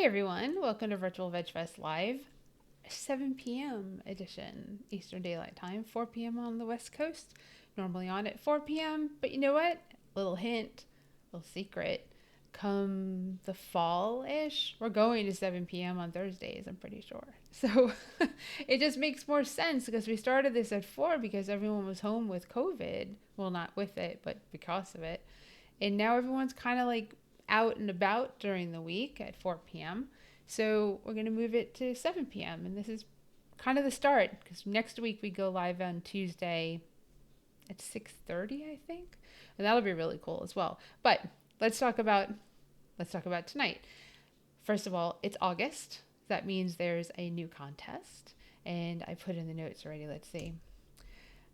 Hey everyone, welcome to Virtual Vegfest Live, 7 p.m. edition, Eastern Daylight Time, 4 p.m. on the West Coast. Normally on at 4 p.m., but you know what? Little hint, little secret. Come the fall ish, we're going to 7 p.m. on Thursdays, I'm pretty sure. So it just makes more sense because we started this at 4 because everyone was home with COVID. Well, not with it, but because of it. And now everyone's kind of like out and about during the week at 4 p.m. So we're going to move it to 7 p.m. And this is kind of the start because next week we go live on Tuesday at 6:30, I think. And that'll be really cool as well. But let's talk about tonight. First of all, it's August. That means there's a new contest. And I put in the notes already. Let's see.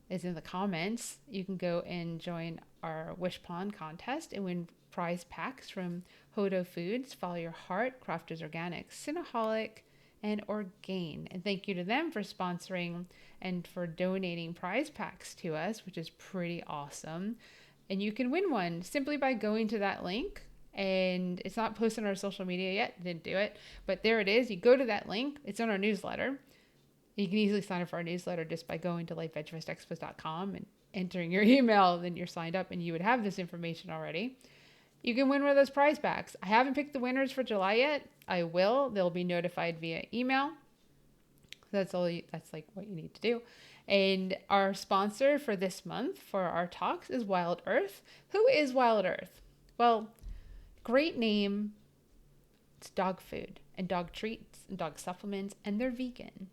Is in the comments. You can go and join our Wish Pond contest and win prize packs from Hodo Foods, Follow Your Heart, Crafters Organic, Cinnaholic, and Orgain. And thank you to them for sponsoring and for donating prize packs to us, which is pretty awesome. And you can win one simply by going to that link. And it's not posted on our social media yet. Didn't do it. But there it is. You go to that link. It's on our newsletter. You can easily sign up for our newsletter just by going to vegfestexpos.com and entering your email. Then you're signed up and you would have this information already. You can win one of those prize packs. I haven't picked the winners for July yet. I will. They'll be notified via email. That's all. That's like what you need to do. And our sponsor for this month for our talks is Wild Earth. Who is Wild Earth? Well, great name. It's dog food and dog treats and dog supplements, and they're vegan.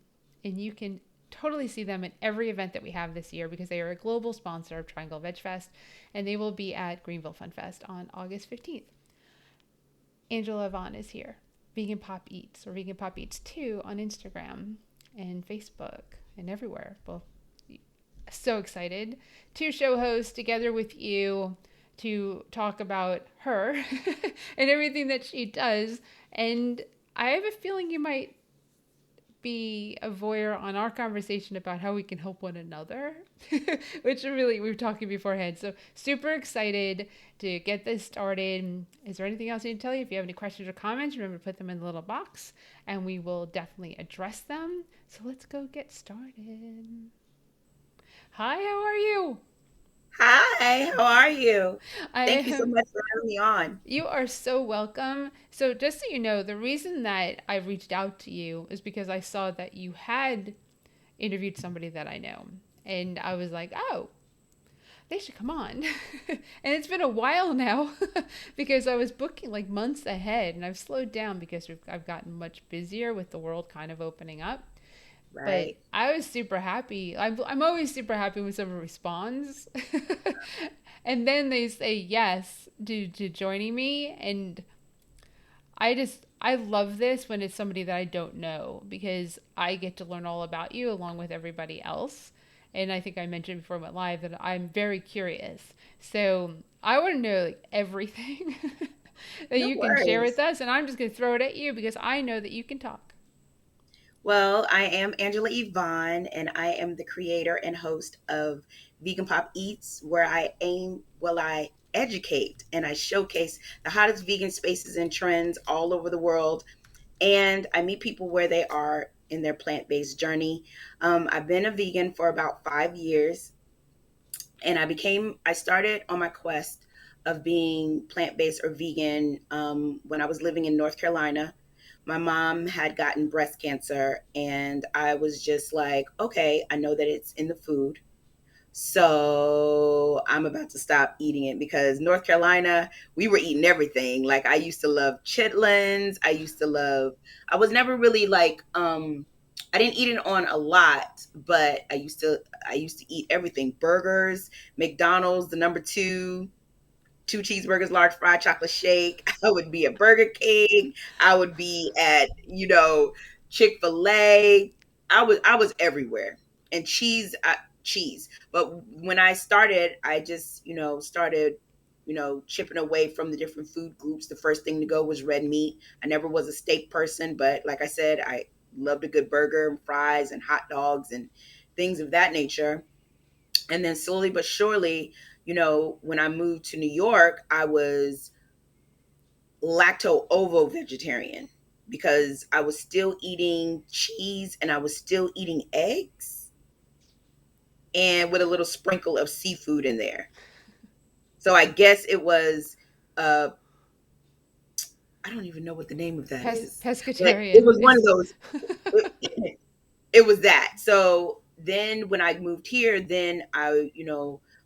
And you can totally see them at every event that we have this year because they are a global sponsor of Triangle Veg Fest, and they will be at Greenville Fun Fest on August 15th. Angela Yvonne is here. Vegan Pop Eats or Vegan Pop Eats 2 on Instagram and Facebook and everywhere. Well, so excited to show host together with you to talk about her and everything that she does. And I have a feeling you might be a voyeur on our conversation about how we can help one another, which really we were talking beforehand. So super excited to get this started. Is there anything else I need to tell you? If you have any questions or comments, remember to put them in the little box and we will definitely address them. So let's go get started. Hi, how are you? Hi, how are you? I Thank you so am. much for having me on. You are so welcome. So, just so you know, the reason that I reached out to you is because I saw that you had interviewed somebody that I know. And I was like, oh, they should come on. And it's been a while now because I was booking like months ahead and I've slowed down because I've gotten much busier with the world kind of opening up. But Right. I was super happy. I'm always super happy when someone responds. And then they say yes to joining me. And I love this when it's somebody that I don't know because I get to learn all about you along with everybody else. And I think I mentioned before I went live that I'm very curious. So I want to know like everything that No you can share with worries. us. And I'm just going to throw it at you because I know that you can talk. Well, I am Angela Yvonne, and I am the creator and host of Vegan Pop Eats, where I educate and I showcase the hottest vegan spaces and trends all over the world. And I meet people where they are in their plant based journey. I've been a vegan for about 5 years, and I started on my quest of being plant based or vegan when I was living in North Carolina. My mom had gotten breast cancer, and I was just like, okay, I know that it's in the food. So I'm about to stop eating it because North Carolina, we were eating everything. Like I used to love chitlins. I was never really like, I didn't eat it on a lot, but I used to eat everything. Burgers, McDonald's, the number two cheeseburgers, large fried chocolate shake. I would be at Burger King. I would be at, Chick-fil-A. I was everywhere. And cheese. But when I started, I just, started, chipping away from the different food groups. The first thing to go was red meat. I never was a steak person, but like I said, I loved a good burger and fries and hot dogs and things of that nature. And then slowly but surely, when I moved to New York, I was lacto ovo vegetarian. because I was still eating cheese and I was still eating eggs and with a little sprinkle of seafood in there. So I guess it was uh I don't even know what the name of that is, but it Pescatarian was one of is. those. It was that. So then when I moved here, then I,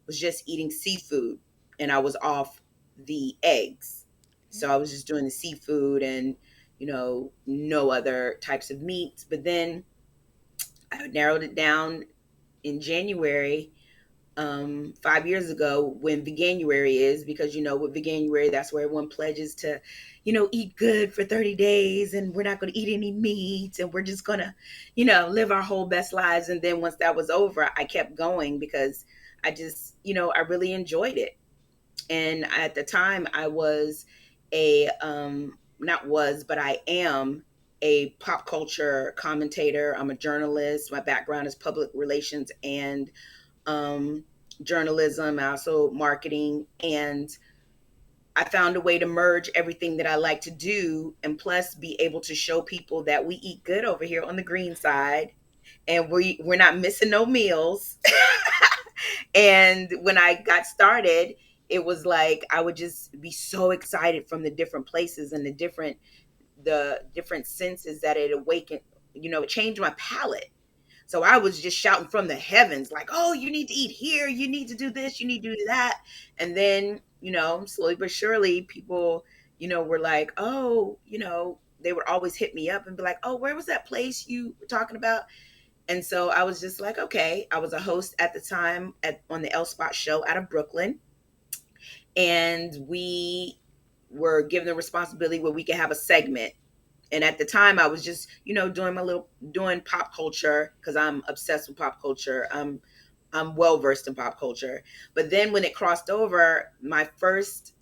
was just eating seafood and I was off the eggs. So I was just doing the seafood and, no other types of meats. But then I narrowed it down in January, 5 years ago, when Veganuary is, because with Veganuary, that's where everyone pledges to, eat good for 30 days and we're not going to eat any meat and we're just going to, live our whole best lives. And then once that was over, I kept going because I just, I really enjoyed it. And at the time, I was not was, but I am a pop culture commentator. I'm a journalist. My background is public relations and um, journalism, also marketing. And I found a way to merge everything that I like to do and plus be able to show people that we eat good over here on the green side and we're not missing no meals. And when I got started, it was like I would just be so excited from the different places and the different senses that it awakened. It changed my palate. So I was just shouting from the heavens, like, oh, you need to eat here, you need to do this, you need to do that. And then, slowly but surely, people, were like, oh, they would always hit me up and be like, oh, where was that place you were talking about? And so I was just like, okay. I was a host at the time on the L Spot show out of Brooklyn. And we were given the responsibility where we could have a segment. And at the time I was just, doing pop culture because I'm obsessed with pop culture. I'm well versed in pop culture. But then when it crossed over, my first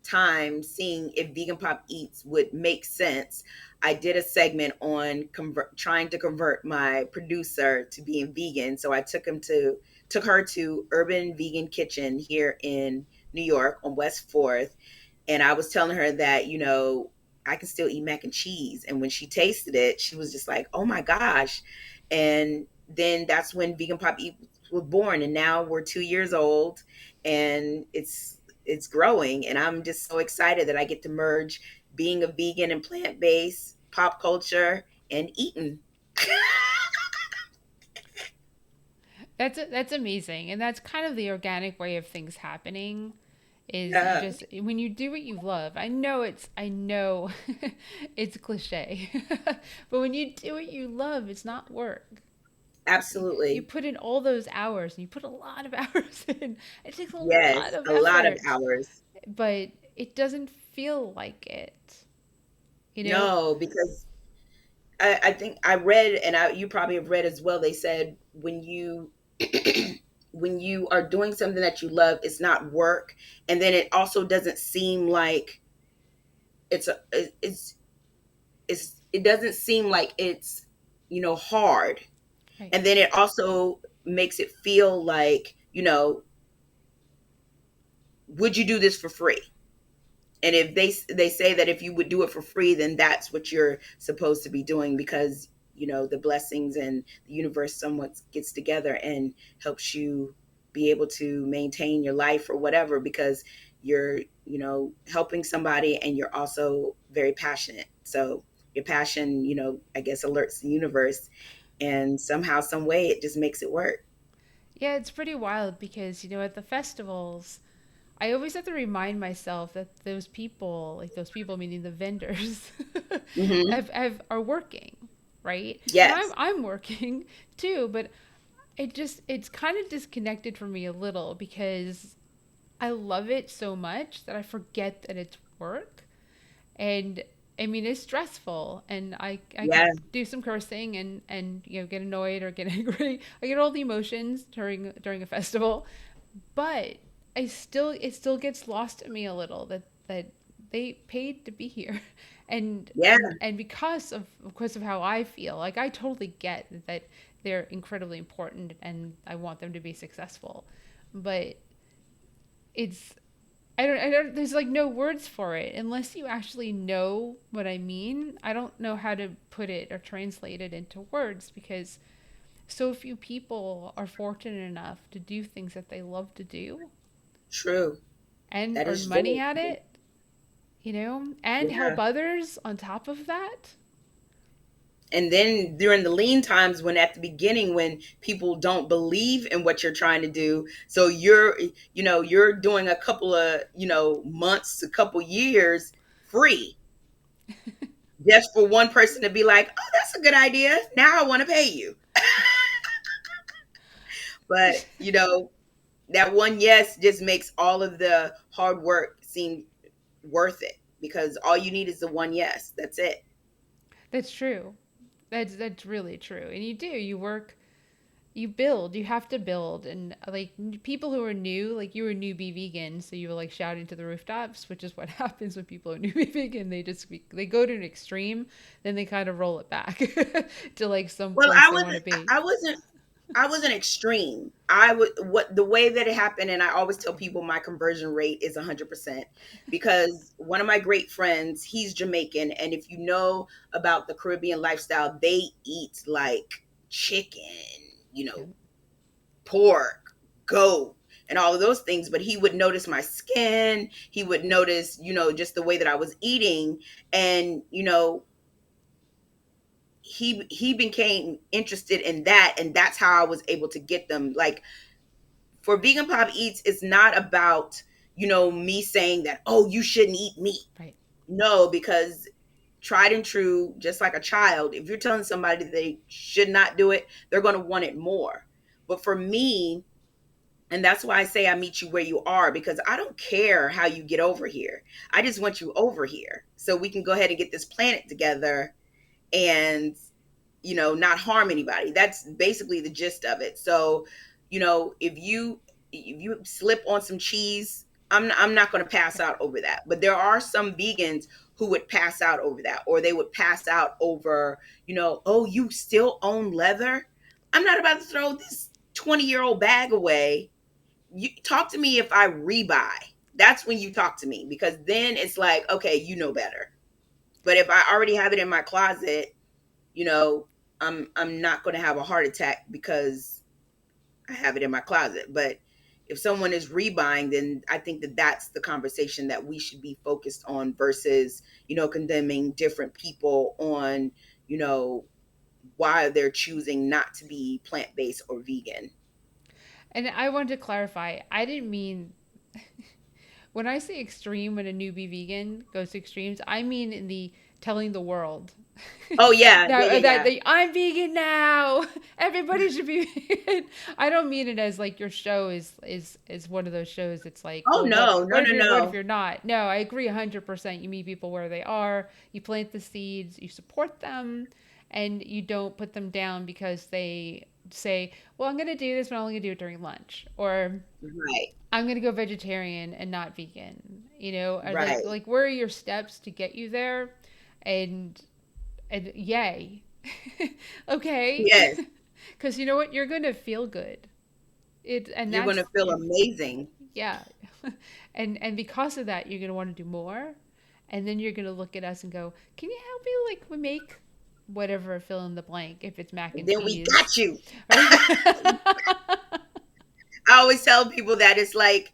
time seeing if Vegan Pop Eats would make sense, I did a segment on trying to convert my producer to being vegan. So I took her to Urban Vegan Kitchen here in New York on West 4th, and I was telling her that, I can still eat mac and cheese. And when she tasted it, she was just like, oh my gosh. And then that's when Vegan Pop Eat was born. And now we're 2 years old and it's growing. And I'm just so excited that I get to merge being a vegan and plant-based pop culture and eating. That's amazing, and that's kind of the organic way of things happening. Is you Yeah, just when you do what you love. I know it's cliche, but when you do what you love, it's not work. You absolutely. put in all those hours, and you put a lot of hours in. It takes a lot Yes, of a lot of effort, hours. but it doesn't feel like it. You know, No, because I think I read, and you probably have read as well. They said when you when you are doing something that you love, it's not work, and then it also doesn't seem like it's a it doesn't seem like it's hard, right? and then it also makes it feel like would you do this for free? And if they say that if you would do it for free, then that's what you're supposed to be doing because the blessings and the universe somewhat gets together and helps you be able to maintain your life or whatever because you're helping somebody and you're also very passionate. So your passion, I guess alerts the universe, and somehow some way it just makes it work. Yeah, it's pretty wild because at the festivals, I always have to remind myself that those people, like those people meaning the vendors, Hmm. are working, right? And I'm Yes. I'm working too, but it's kind of disconnected from me a little because I love it so much that I forget that it's work. And I mean, it's stressful, and I could Yeah. do some cursing and get annoyed or get angry. I get all the emotions during a festival, but it still gets lost in me a little that they paid to be here, and Yeah. because of course of how I feel, like I totally get that they're incredibly important and I want them to be successful, but it's I don't, there's like no words for it unless you actually know what I mean. I don't know how to put it or translate it into words because so few people are fortunate enough to do things that they love to do True. and That earn is money very at true. it, and Yeah. help others on top of that. And then during the lean times, when at the beginning, when people don't believe in what you're trying to do, so you're doing a couple of, months, a couple years free, just for one person to be like, oh, that's a good idea. Now I want to pay you. But, that one yes just makes all of the hard work seem worth it, because all you need is the one yes. That's it. That's true. That's really true. And you do. You work, you build, you have to build. And like people who are new, like you were a newbie vegan, so you were like shouting to the rooftops, which is what happens when people are newbie vegan. They go to an extreme, then they kind of roll it back to like some Well, place I they want to wasn't. be. I wasn't extreme. I would what the way that it happened, and I always tell people my conversion rate is 100%, because one of my great friends, he's Jamaican, and if you know about the Caribbean lifestyle, they eat like chicken, you Yeah. know, pork, goat, and all of those things. But he would notice my skin. He would notice, just the way that I was eating, and he became interested in that, and that's how I was able to get them. Like, for Vegan Pop Eats, it's not about, me saying that, oh, you shouldn't eat meat. Right. No, because tried and true, just like a child, if you're telling somebody that they should not do it, they're going to want it more. But for me, and that's why I say I meet you where you are, because I don't care how you get over here. I just want you over here so we can go ahead and get this planet together, and not harm anybody. That's basically the gist of it. So, if you slip on some cheese, I'm not going to pass out over that. But there are some vegans who would pass out over that, or they would pass out over, oh, you still own leather? I'm not about to throw this 20-year-old bag away. You talk to me if I rebuy. That's when you talk to me, because then it's like, okay, you know better. But if I already have it in my closet, you know, I'm not going to have a heart attack because I have it in my closet. But if someone is rebuying, then I think that that's the conversation that we should be focused on, versus, condemning different people on, you know, why they're choosing not to be plant-based or vegan. And I wanted to clarify, I didn't mean when I say extreme when a newbie vegan goes to extremes, I mean in the telling the world Oh yeah, yeah, now yeah, that yeah. I'm vegan now. Everybody should be vegan. I don't mean it as like your show is one of those shows. It's like, Oh well, what no, no, what if no, you're no. not? No, I agree 100%. You meet people where they are. You plant the seeds. You support them, and you don't put them down because they say, well, I'm going to do this, but I'm only going to do it during lunch, or Right, I'm gonna go vegetarian and not vegan. Are right. like where are your steps to get you there? And yay, okay, Yes, because you know what, you're gonna feel good. And you're going that's to feel amazing. yeah, and because of that, you're gonna want to do more, and then you're gonna look at us and go, can you help me like we make whatever fill in the blank if it's mac And and then we cheese, got you. right? I always tell people that it's like,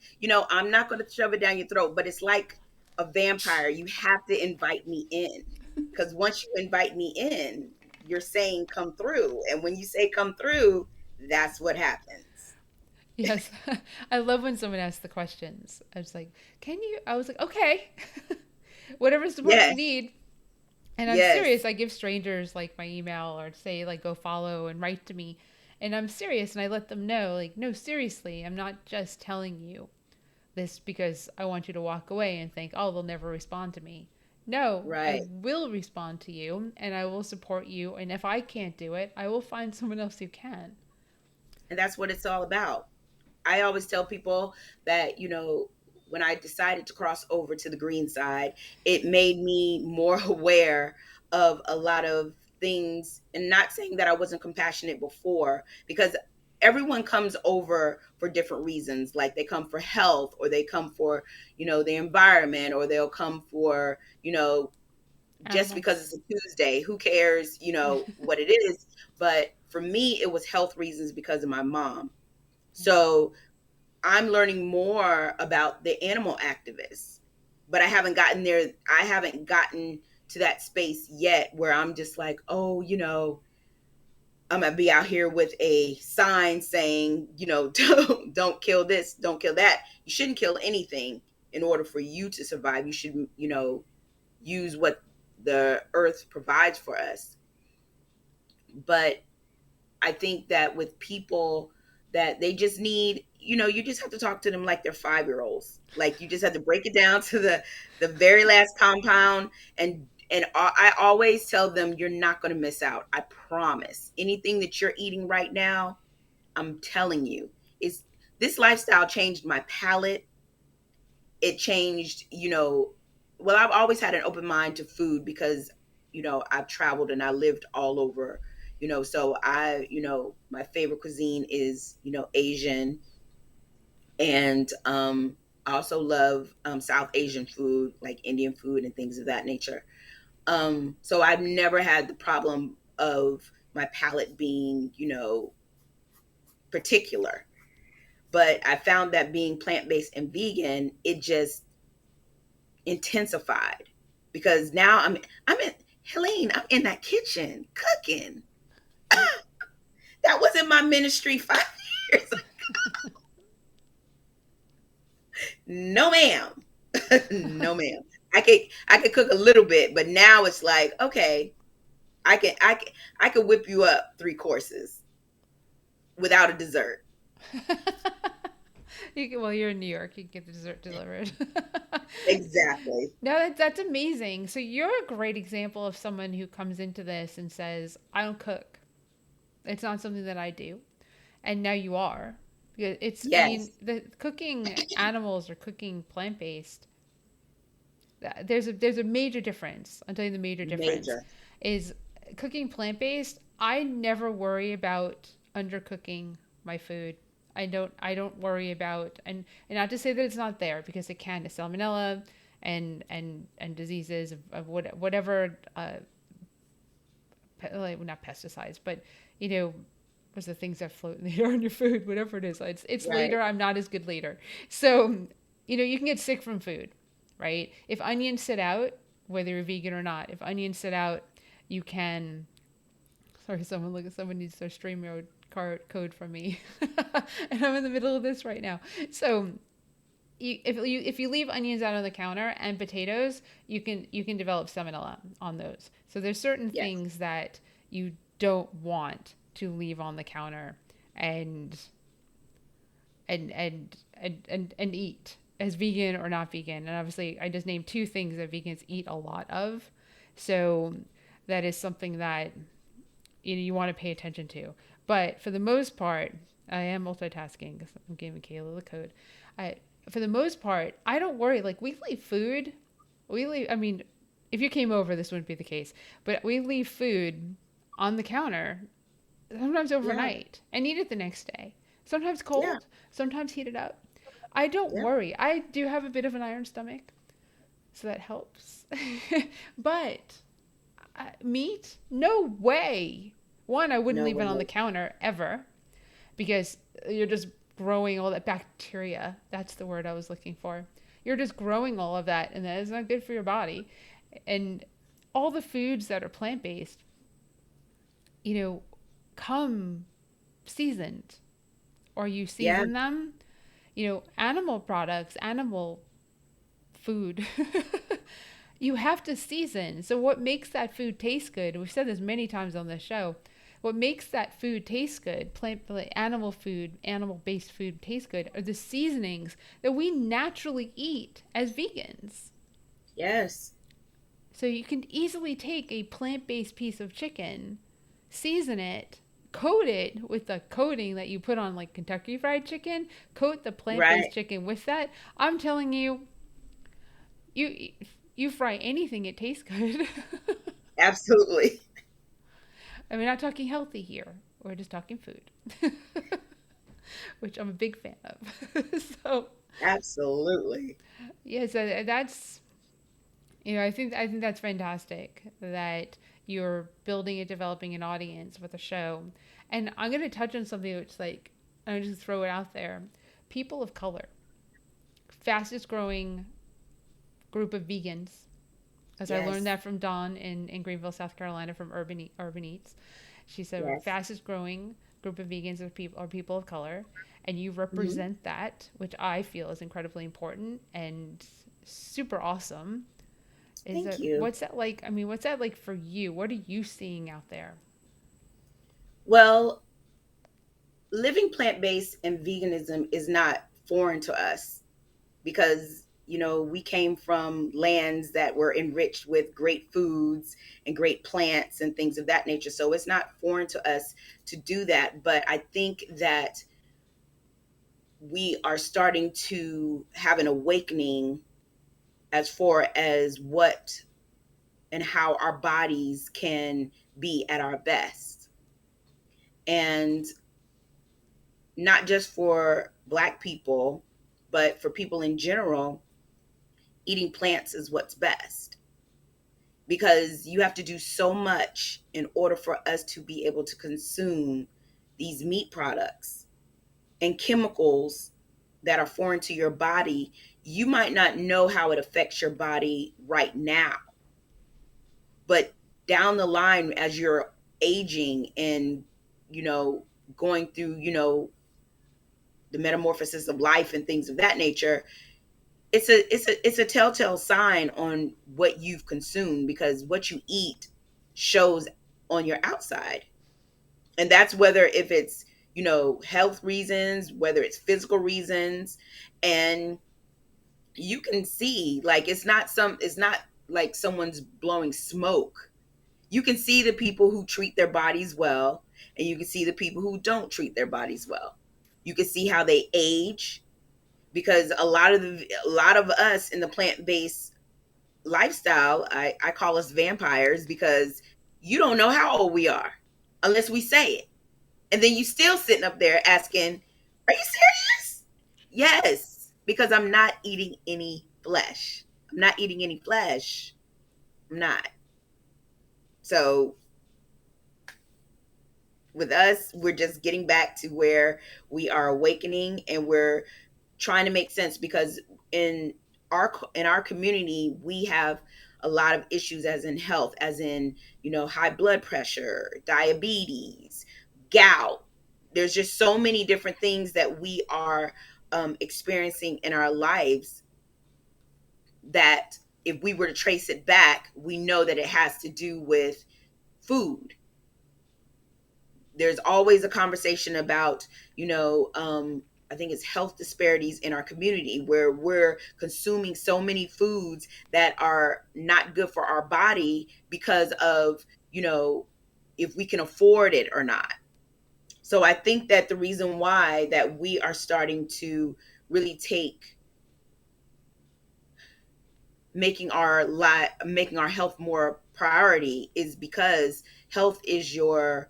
I'm not going to shove it down your throat, but it's like a vampire. You have to invite me in. Because once you invite me in, you're saying come through. And when you say come through, that's what happens. Yes. I love when someone asks the questions. I was like, can you? I was like, okay. Whatever support you Yes, need. And I'm yes. serious. I give strangers like my email or say, like, go follow and write to me. And I'm serious. And I let them know, like, no, seriously, I'm not just telling you this because I want you to walk away and think, oh, they'll never respond to me. No, I Right. will respond to you and I will support you. And if I can't do it, I will find someone else who can. And that's what it's all about. I always tell people that, when I decided to cross over to the green side, it made me more aware of a lot of things, and not saying that I wasn't compassionate before, because everyone comes over for different reasons. Like they come for health, or they come for, the environment, or they'll come for, just because Animals. it's a Tuesday. Who cares, what it is? But for me, it was health reasons because of my mom. So I'm learning more about the animal activists, but I haven't gotten there. I haven't gotten to that space yet where I'm just like, oh, I'm gonna be out here with a sign saying, don't kill this, don't kill that. You shouldn't kill anything in order for you to survive. You should, use what the earth provides for us. But I think that with people, that they just need, you just have to talk to them like they're 5-year-olds. Like you just have to break it down to the very last compound, and I always tell them, you're not going to miss out. I promise. Anything that you're eating right now, I'm telling you, is this lifestyle changed my palate. It changed, well, I've always had an open mind to food because, I've traveled and I lived all over, so my favorite cuisine is, Asian. And I also love South Asian food, like Indian food and things of that nature. So I've never had the problem of my palate being, particular. But I found that being plant-based and vegan, it just intensified, because now I'm in, Helene, I'm in that kitchen cooking. That wasn't my ministry 5 years ago. No ma'am. No ma'am. I could cook a little bit, but now it's like, okay, I could whip you up 3 courses without a dessert. Well, you're in New York. You can get the dessert delivered. Exactly. No, that's amazing. So you're a great example of someone who comes into this and says, "I don't cook. It's not something that I do," and now you are. I mean, Yes. the cooking animals or cooking plant based. There's a major difference. I'll tell you the major difference Major. is cooking plant based. I never worry about undercooking my food. I don't worry about, and not to say that it's not there, because it can, salmonella and diseases of whatever, like, well, not pesticides, but you know what's the things that float in the air in your food, whatever it is. It's Right. later. I'm not as good later. So you can get sick from food, right? If onions sit out, whether you're vegan or not, if onions sit out, you can. Sorry, someone needs their StreamYard code from me, and I'm in the middle of this right now. So if you leave onions out on the counter and potatoes, you can develop salmonella on those. So there's certain Yes. things that you don't want to leave on the counter and and eat as vegan or not vegan. And obviously, I just named 2 things that vegans eat a lot of. So that is something that you want to pay attention to. But for the most part, I am multitasking because I'm giving Kayla the code. I, for the most part, I don't worry. Like, we leave food. I mean, if you came over, this wouldn't be the case. But we leave food on the counter, sometimes Yeah. overnight, and eat it the next day. Sometimes Yeah. cold, sometimes heated up. I don't Yeah. worry. I do have a bit of an iron stomach, so that helps. But meat? No way. One, I wouldn't No leave it on the way. counter ever, because you're just growing all that bacteria. That's the word I was looking for. You're just growing all of that, and that is not good for your body. And all the foods that are plant based, you know, come seasoned, or you Yeah. season them. Animal products, animal food, you have to season. So what makes that food taste good? We've said this many times on this show. What makes that food taste good, animal food, animal-based food taste good, are the seasonings that we naturally eat as vegans. Yes. So you can easily take a plant-based piece of chicken, season it, coat it with the coating that you put on like Kentucky Fried Chicken, coat the plant-based Right. chicken with that. I'm telling you, you you fry anything, it tastes good. Absolutely. I mean, not talking healthy here. We're just talking food. which I'm a big fan of. So, Absolutely. yeah, so that's, I think that's fantastic that you're building and developing an audience with a show. And I'm going to touch on something which, like, I'm just throw it out there. People of color, fastest growing group of vegans, as I learned Yes. that from Dawn in Greenville, South Carolina, from Urban Eats. She said Yes. fastest growing group of vegans are people of color, and you Hmm. represent that, which I feel is incredibly important and super awesome. Is Thank it you. what's that like? I mean, what's that like for you? What are you seeing out there? Well, living plant based and veganism is not foreign to us because, we came from lands that were enriched with great foods and great plants and things of that nature. So it's not foreign to us to do that. But I think that we are starting to have an awakening as far as what and how our bodies can be at our best. And not just for Black people, but for people in general, eating plants is what's best because you have to do so much in order for us to be able to consume these meat products and chemicals that are foreign to your body. You might not know how it affects your body right now, but down the line, as you're aging and, you know, going through, the metamorphosis of life and things of that nature, it's a telltale sign on what you've consumed because what you eat shows on your outside. And that's whether if it's, health reasons, whether it's physical reasons. And you can see, like, it's not like someone's blowing smoke. You can see the people who treat their bodies well, and you can see the people who don't treat their bodies well. You can see how they age because a lot of us in the plant-based lifestyle, I call us vampires because you don't know how old we are unless we say it. And then you still sitting up there asking, "Are you serious?" Yes, because I'm not eating any flesh. I'm not eating any flesh. I'm not. So with us, we're just getting back to where we are awakening and we're trying to make sense because in our community we have a lot of issues as in health, as in, high blood pressure, diabetes, gout. There's just so many different things that we are experiencing in our lives that if we were to trace it back, we know that it has to do with food. There's always a conversation about, I think it's health disparities in our community where we're consuming so many foods that are not good for our body because of, if we can afford it or not. So I think that the reason why that we are starting to really take making our health more priority is because health is your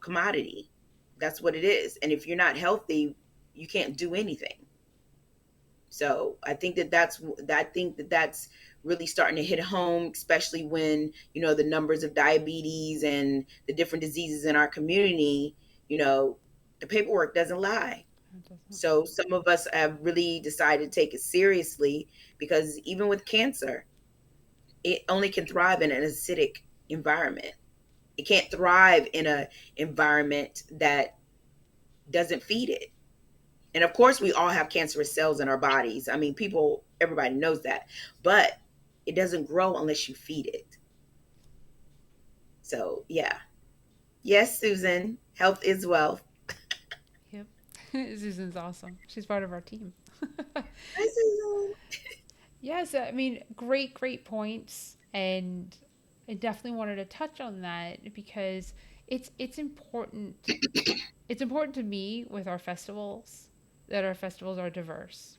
commodity. That's what it is. And if you're not healthy, you can't do anything. So I think that that's really starting to hit home, especially when, the numbers of diabetes and the different diseases in our community, you know, the paperwork doesn't lie. It doesn't. So some of us have really decided to take it seriously because even with cancer, it only can thrive in an acidic environment. It can't thrive in an environment that doesn't feed it. And of course, we all have cancerous cells in our bodies. I mean, everybody knows that. But it doesn't grow unless you feed it. So, yeah. Yes, Susan, health is wealth. Yep. Susan's awesome. She's part of our team. Hi, Susan. Yes, I mean, great points, and I definitely wanted to touch on that because it's important. It's important to me with our festivals that our festivals are diverse.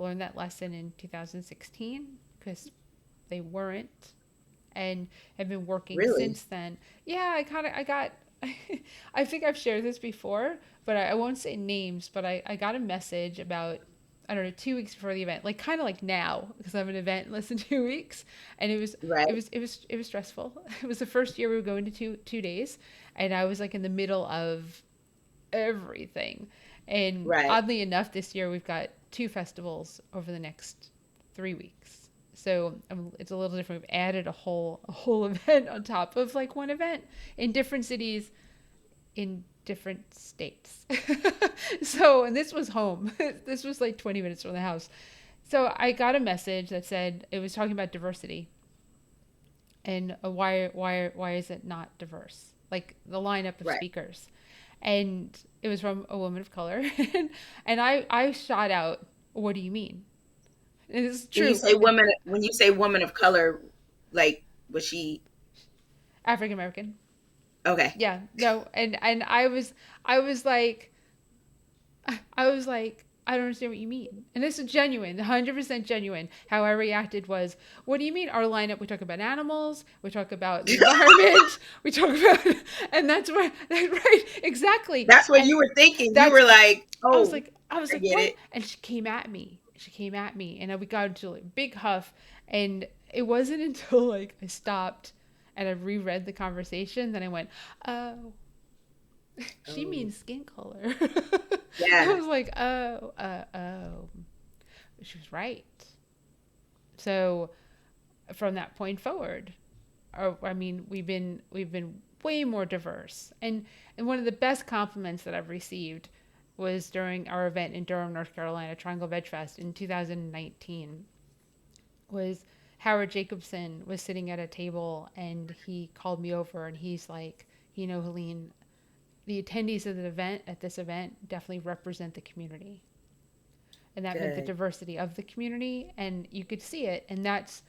I learned that lesson in 2016 because they weren't, and have been working Really? since then. Yeah, I got I think I've shared this before, but I won't say names, but I got a message about, I don't know, 2 weeks before the event, like kind of like now, because I have an event in less than 2 weeks. And Right. it was stressful. It was the first year we were going to 2 days, and I was like in the middle of everything. And Right. oddly enough, this year we've got 2 festivals over the next 3 weeks. So it's a little different. We've added a whole event on top of like one event in different cities in different states. So, and this was home. This was like 20 minutes from the house. So I got a message that said it was talking about diversity and why is it not diverse? Like the lineup of Right. speakers, and it was from a woman of color, and I shot out, "What do you mean?" And this is true. When you say woman of color, like was she African American. okay? Yeah, no, and I was like, I don't understand what you mean. And this is genuine, 100% genuine. How I reacted was, what do you mean? Our lineup, we talk about animals, we talk about the environment, we talk about, and that's what, right, exactly. That's what And you were thinking. You that's, were like, I was "Oh, like, I get what? it." And she came at me. She came at me, and we got into a big huff. And it wasn't until like I stopped and I reread the conversation that I went, oh, she Oh, means skin color. I yeah. was like, oh. She was right. So from that point forward, I mean, we've been way more diverse. And one of the best compliments that I've received was during our event in Durham, North Carolina, Triangle Vegfest in 2019. Was Howard Jacobson was sitting at a table and he called me over and he's like, Helene, the attendees of the event at this event definitely represent the community. And that meant the Good. diversity of the community, and you could see it. And that's,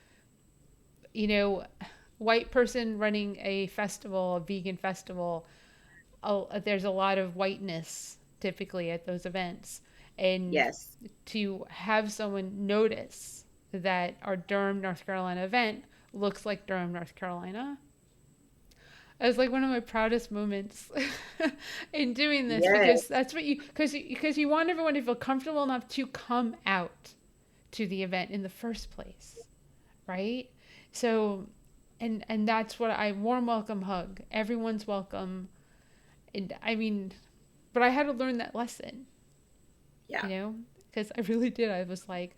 you know, white person running a festival, a vegan festival, there's a lot of whiteness typically at those events. And Yes. to have someone notice that our Durham, North Carolina event looks like Durham, North Carolina, it was like one of my proudest moments in doing this, because Yes. that's what because you want everyone to feel comfortable enough to come out to the event in the first place, right? So, and that's what I warm welcome hug. Everyone's welcome, and I mean, but I had to learn that lesson, Yeah. you know, because I really did. I was like,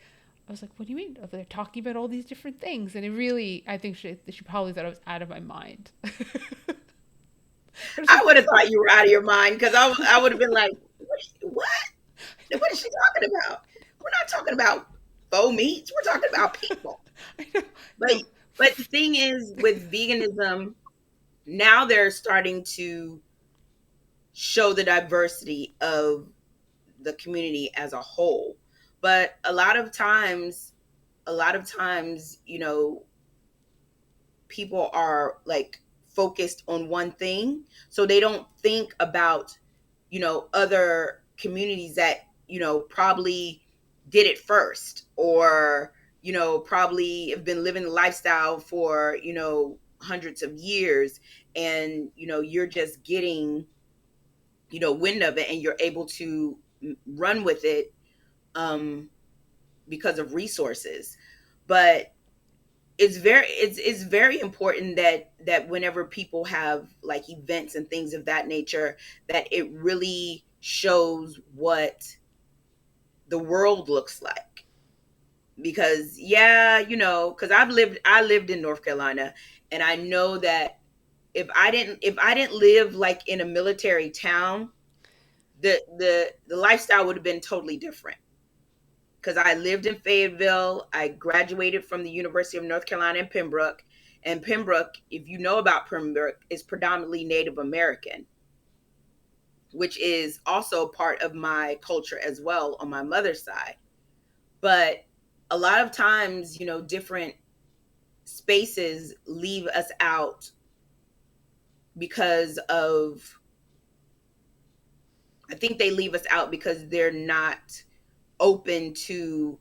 what do you mean? They're talking about all these different things, and it really, I think she probably thought I was out of my mind. I was I like, would have thought you were out of your mind because I would have been like, what? What is she talking about? We're not talking about faux meats. We're talking about people. I know, But no, but the thing is with veganism, now they're starting to show the diversity of the community as a whole. But a lot of times, people are like focused on one thing, so they don't think about other communities that probably did it first, or probably have been living the lifestyle for hundreds of years, and you're just getting wind of it, and you're able to run with it, um because of resources. But it's very important that whenever people have like events and things of that nature, that it really shows what the world looks like. Because yeah, because I lived in North Carolina, and I know that if I didn't live like in a military town, the lifestyle would have been totally different. Because I lived in Fayetteville. I graduated from the University of North Carolina in Pembroke. And Pembroke, if you know about Pembroke, is predominantly Native American, which is also part of my culture as well on my mother's side. But a lot of times, different spaces leave us out because of, I think they leave us out because they're not open to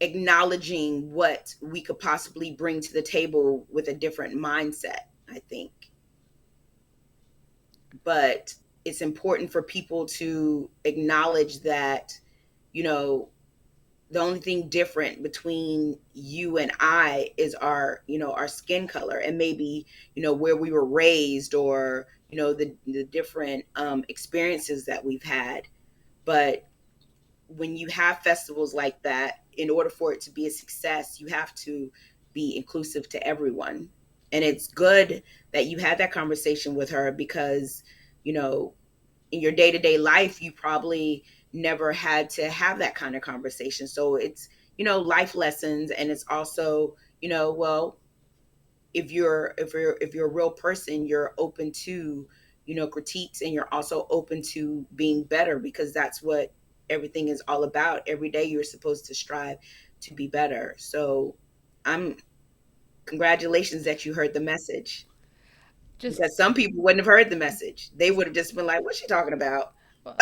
acknowledging what we could possibly bring to the table with a different mindset, I think. but it's important for people to acknowledge that, you know, the only thing different between you and I is our, our skin color, and maybe, where we were raised, or, the different experiences that we've had. But when you have festivals like that, in order for it to be a success, you have to be inclusive to everyone. And it's good that you had that conversation with her, because, you know, in your day-to-day life, you probably never had to have that kind of conversation. So it's, life lessons. And it's also, well, if you're a real person, you're open to, critiques, and you're also open to being better, because that's what everything is all about. Every day you're supposed to strive to be better. So I'm congratulations that you heard the message, Just because some people wouldn't have heard the message. They would have just been like, what's she talking about? well,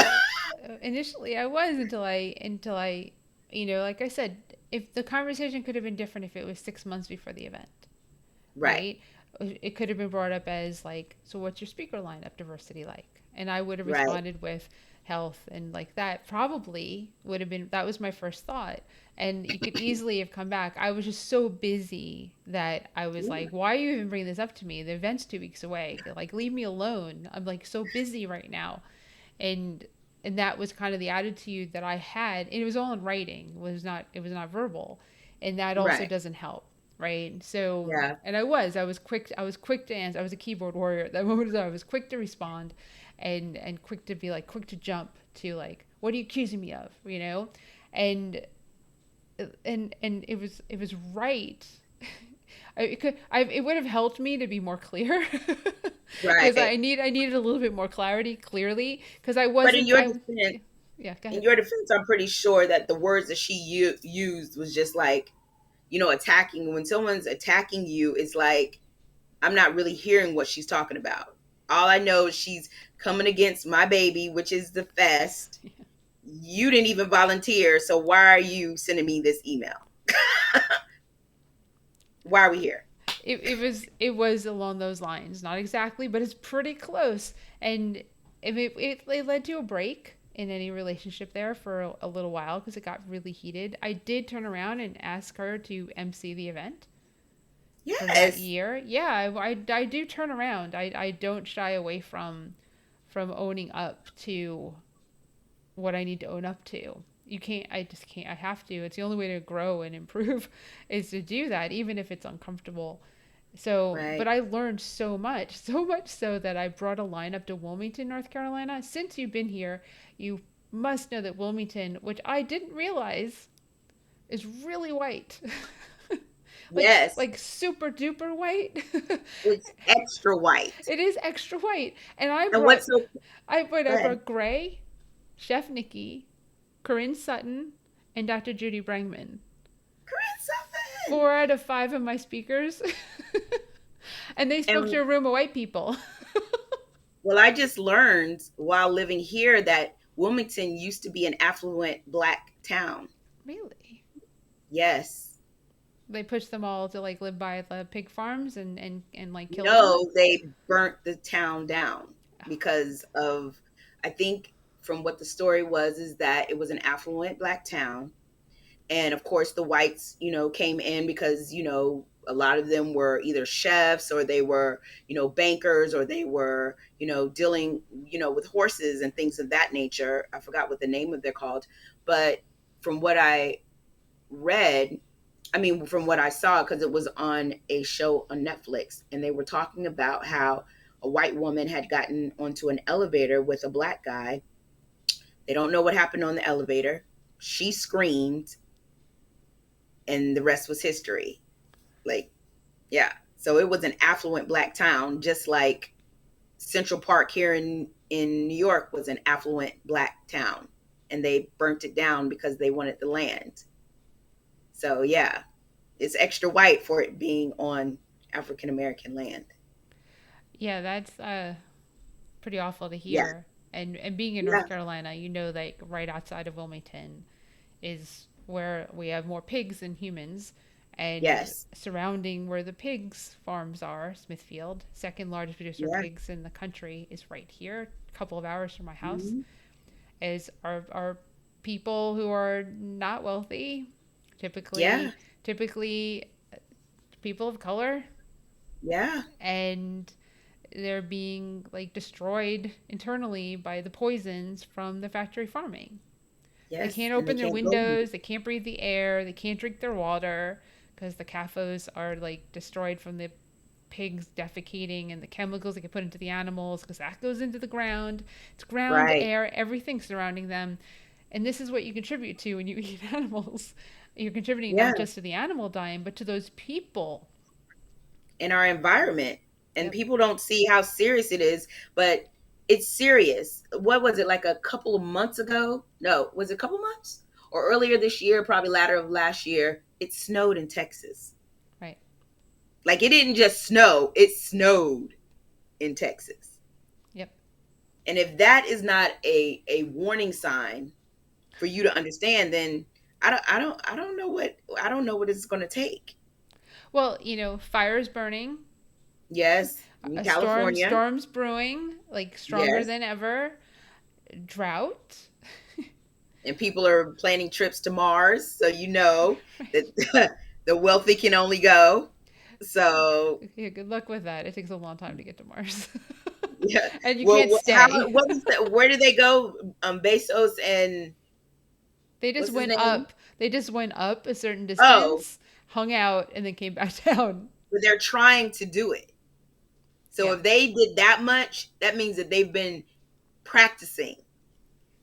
initially I was until I, like I said, if the conversation could have been different if it was 6 months before the event, Right. right? It could have been brought up as like, so what's your speaker lineup diversity like? And I would have Right. responded with health, and like that probably would have been, that was my first thought. And you could easily have come back. I was just so busy that I was Yeah. like, why are you even bringing this up to me? The event's 2 weeks away. Like, leave me alone. I'm like so busy right now. And that was kind of the attitude that I had. And it was all in writing. It was not verbal. And that also Right. doesn't help, right? So, Yeah. and I was quick to answer. I was a keyboard warrior at that moment. I was quick to respond, and quick to jump to like, what are you accusing me of, and it was right. It would have helped me to be more clear, because Right. I needed a little bit more clarity, clearly, because I But in wasn't your I defense, yeah, go in ahead. your defense, I'm pretty sure that the words that she used was just like, attacking. When someone's attacking you, it's like, I'm not really hearing what she's talking about. All I know is she's coming against my baby, which is the fest. You didn't even volunteer, so why are you sending me this email? Why are we here? It was along those lines, not exactly, but it's pretty close. And it led to a break in any relationship there for a little while, because it got really heated. I did turn around and ask her to MC the event for that Yes. year. Yeah, I do turn around. I don't shy away from owning up to what I need to own up to. You can't, I just can't, I have to. It's the only way to grow and improve is to do that, even if it's uncomfortable. So, but Right. I learned so much, so much so that I brought a line up to Wilmington, North Carolina. Since you've been here, you must know that Wilmington, which I didn't realize, is really white. Yes. Like super duper white. It's extra white. It is extra white. And I And brought what's so I good? brought Gray, Chef Nikki, Corinne Sutton, and Dr. Judy Brangman. Corinne Sutton. 4 out of 5 of my speakers. And they spoke to And a room of white people. well, I just learned while living here that Wilmington used to be an affluent black town. Really? Yes. They pushed them all to like live by the pig farms and like kill them. No, they burnt the town down because of, I think from what the story was, is that it was an affluent black town. And of course, the whites, came in because, a lot of them were either chefs, or they were, bankers, or they were, dealing, with horses and things of that nature. I forgot what the name of they're called. But from what I read, I mean, from what I saw, because it was on a show on Netflix, and they were talking about how a white woman had gotten onto an elevator with a black guy. They don't know what happened on the elevator. She screamed, and the rest was history. Like, yeah. So it was an affluent black town, just like Central Park here in New York was an affluent black town, and they burnt it down because they wanted the land. So yeah, it's extra white for it being on African American land. Yeah, that's pretty awful to Yeah, hear. And being in yeah, North Carolina, right outside of Wilmington is where we have more pigs than humans, And Yes. surrounding where the pigs farms are, Smithfield, second largest producer of Yeah. pigs in the country, is right here, a couple of hours from my house. Hmm. Is are people who are not wealthy, Yeah. typically people of color, Yeah. and they're being like destroyed internally by the poisons from the factory farming. They Yes. can't And they open their can't go. windows, they can't breathe the air, they can't drink their water because the CAFOs are like destroyed from the pigs defecating and the chemicals they can put into the animals because that goes into the ground. It's ground, Right. air, everything surrounding them. And this is what you contribute to when you eat animals. You're contributing Yeah. not just to the animal dying, but to those people. In our environment. And Yep. people don't see how serious it is, but it's serious. What was it, like a couple of months ago? No, was it a couple months? Or earlier this year, probably latter of last year, it snowed in Texas. Right. Like it didn't just snow, it snowed in Texas. Yep. And if that is not a warning sign for you to understand, then I don't know what it's going to take. Well, fires burning, Yes, in a California. storms brewing, like stronger Yes. than ever, drought. And people are planning trips to Mars, so you know Right. that the wealthy can only go. So Yeah, good luck with that. It takes a long time to get to Mars. yeah. And you Well, can't how stay. what was that? Where did they go? Bezos and They just what's his went name? up. They just went up a certain Oh, distance, hung out, and then came back down. but they're trying to do it. So Yeah. if they did that much, that means that they've been practicing.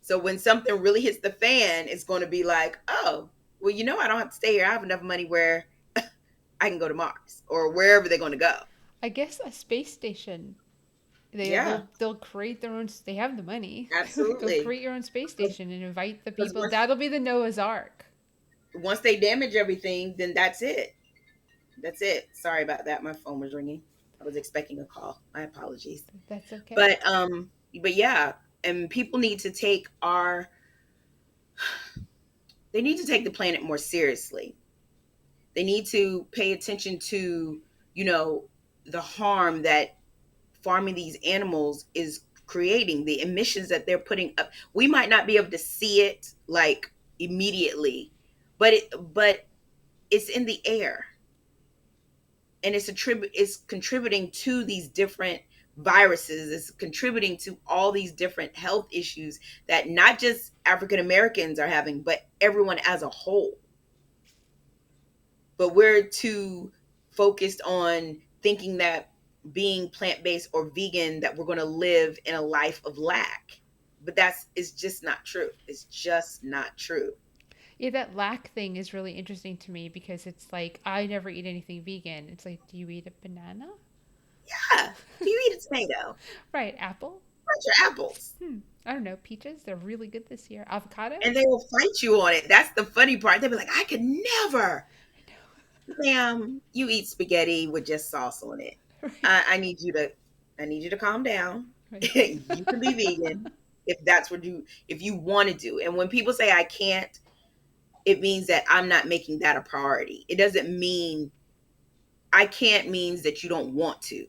So when something really hits the fan, it's going to be like, oh, well, I don't have to stay here. I have enough money where I can go to Mars or wherever they're going to go. I guess a space station. Yeah, They'll create their own. They have the money. Go absolutely. create your own space station and invite the Because people. That'll be the Noah's Ark. once they damage everything, then that's it. That's it. Sorry about that. My phone was ringing. I was expecting a call. My apologies. That's okay. But yeah, and people need to they need to take the planet more seriously. They need to pay attention to, you know, the harm that farming these animals is creating, the emissions that they're putting up. We might not be able to see it like immediately, but it's in the air, and it's contributing to these different viruses. It's contributing to all these different health issues that not just African Americans are having, but everyone as a whole. But we're too focused on thinking that being plant-based or vegan, that we're going to live in a life of lack. But that's it's just not true. It's just not true. Yeah, that lack thing is really interesting to me because it's like I never eat anything vegan. It's like, do you eat a banana? Yeah. Do you eat a tomato? Right, apple? What's your apples? I don't know, peaches. They're really good this year. Avocado? And they will fight you on it. That's the funny part. They'll be like, I could never. I Ma'am, you eat spaghetti with just sauce on it. know. Right. I need you to calm down. Right. You can be vegan if that's what if you want to do. And when people say I can't, it means that I'm not making that a priority. It doesn't mean I can't means that you don't want to.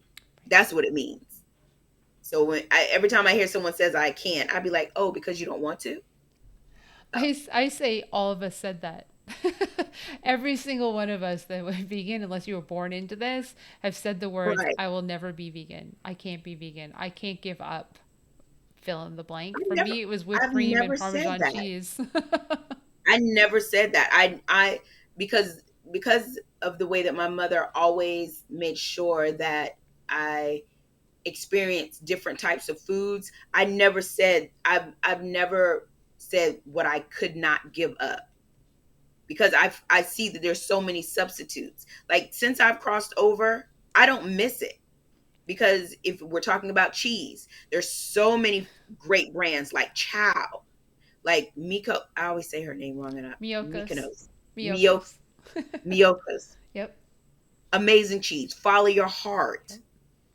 That's what it means. So every time I hear someone says I can't, I'd be like, oh, because you don't want to? Oh, I say all of us said that. Every single one of us that went vegan, unless you were born into this, have said the words, right. I will never be vegan. I can't be vegan. I can't give up. Fill in the blank. I've For never, me, it was whipped I've cream and never said Parmesan that. cheese. I never said that. Because of the way that my mother always made sure that I experienced different types of foods. I've never said what I could not give up, because I see that there's so many substitutes. Like since I've crossed over, I don't miss it, because if we're talking about cheese, there's so many great brands like Chow, like Miko. I always say her name wrong, and Miyoko's. Mykonos, Mio, Miyoko's. Miyokas, Yep. amazing cheese. Follow your heart,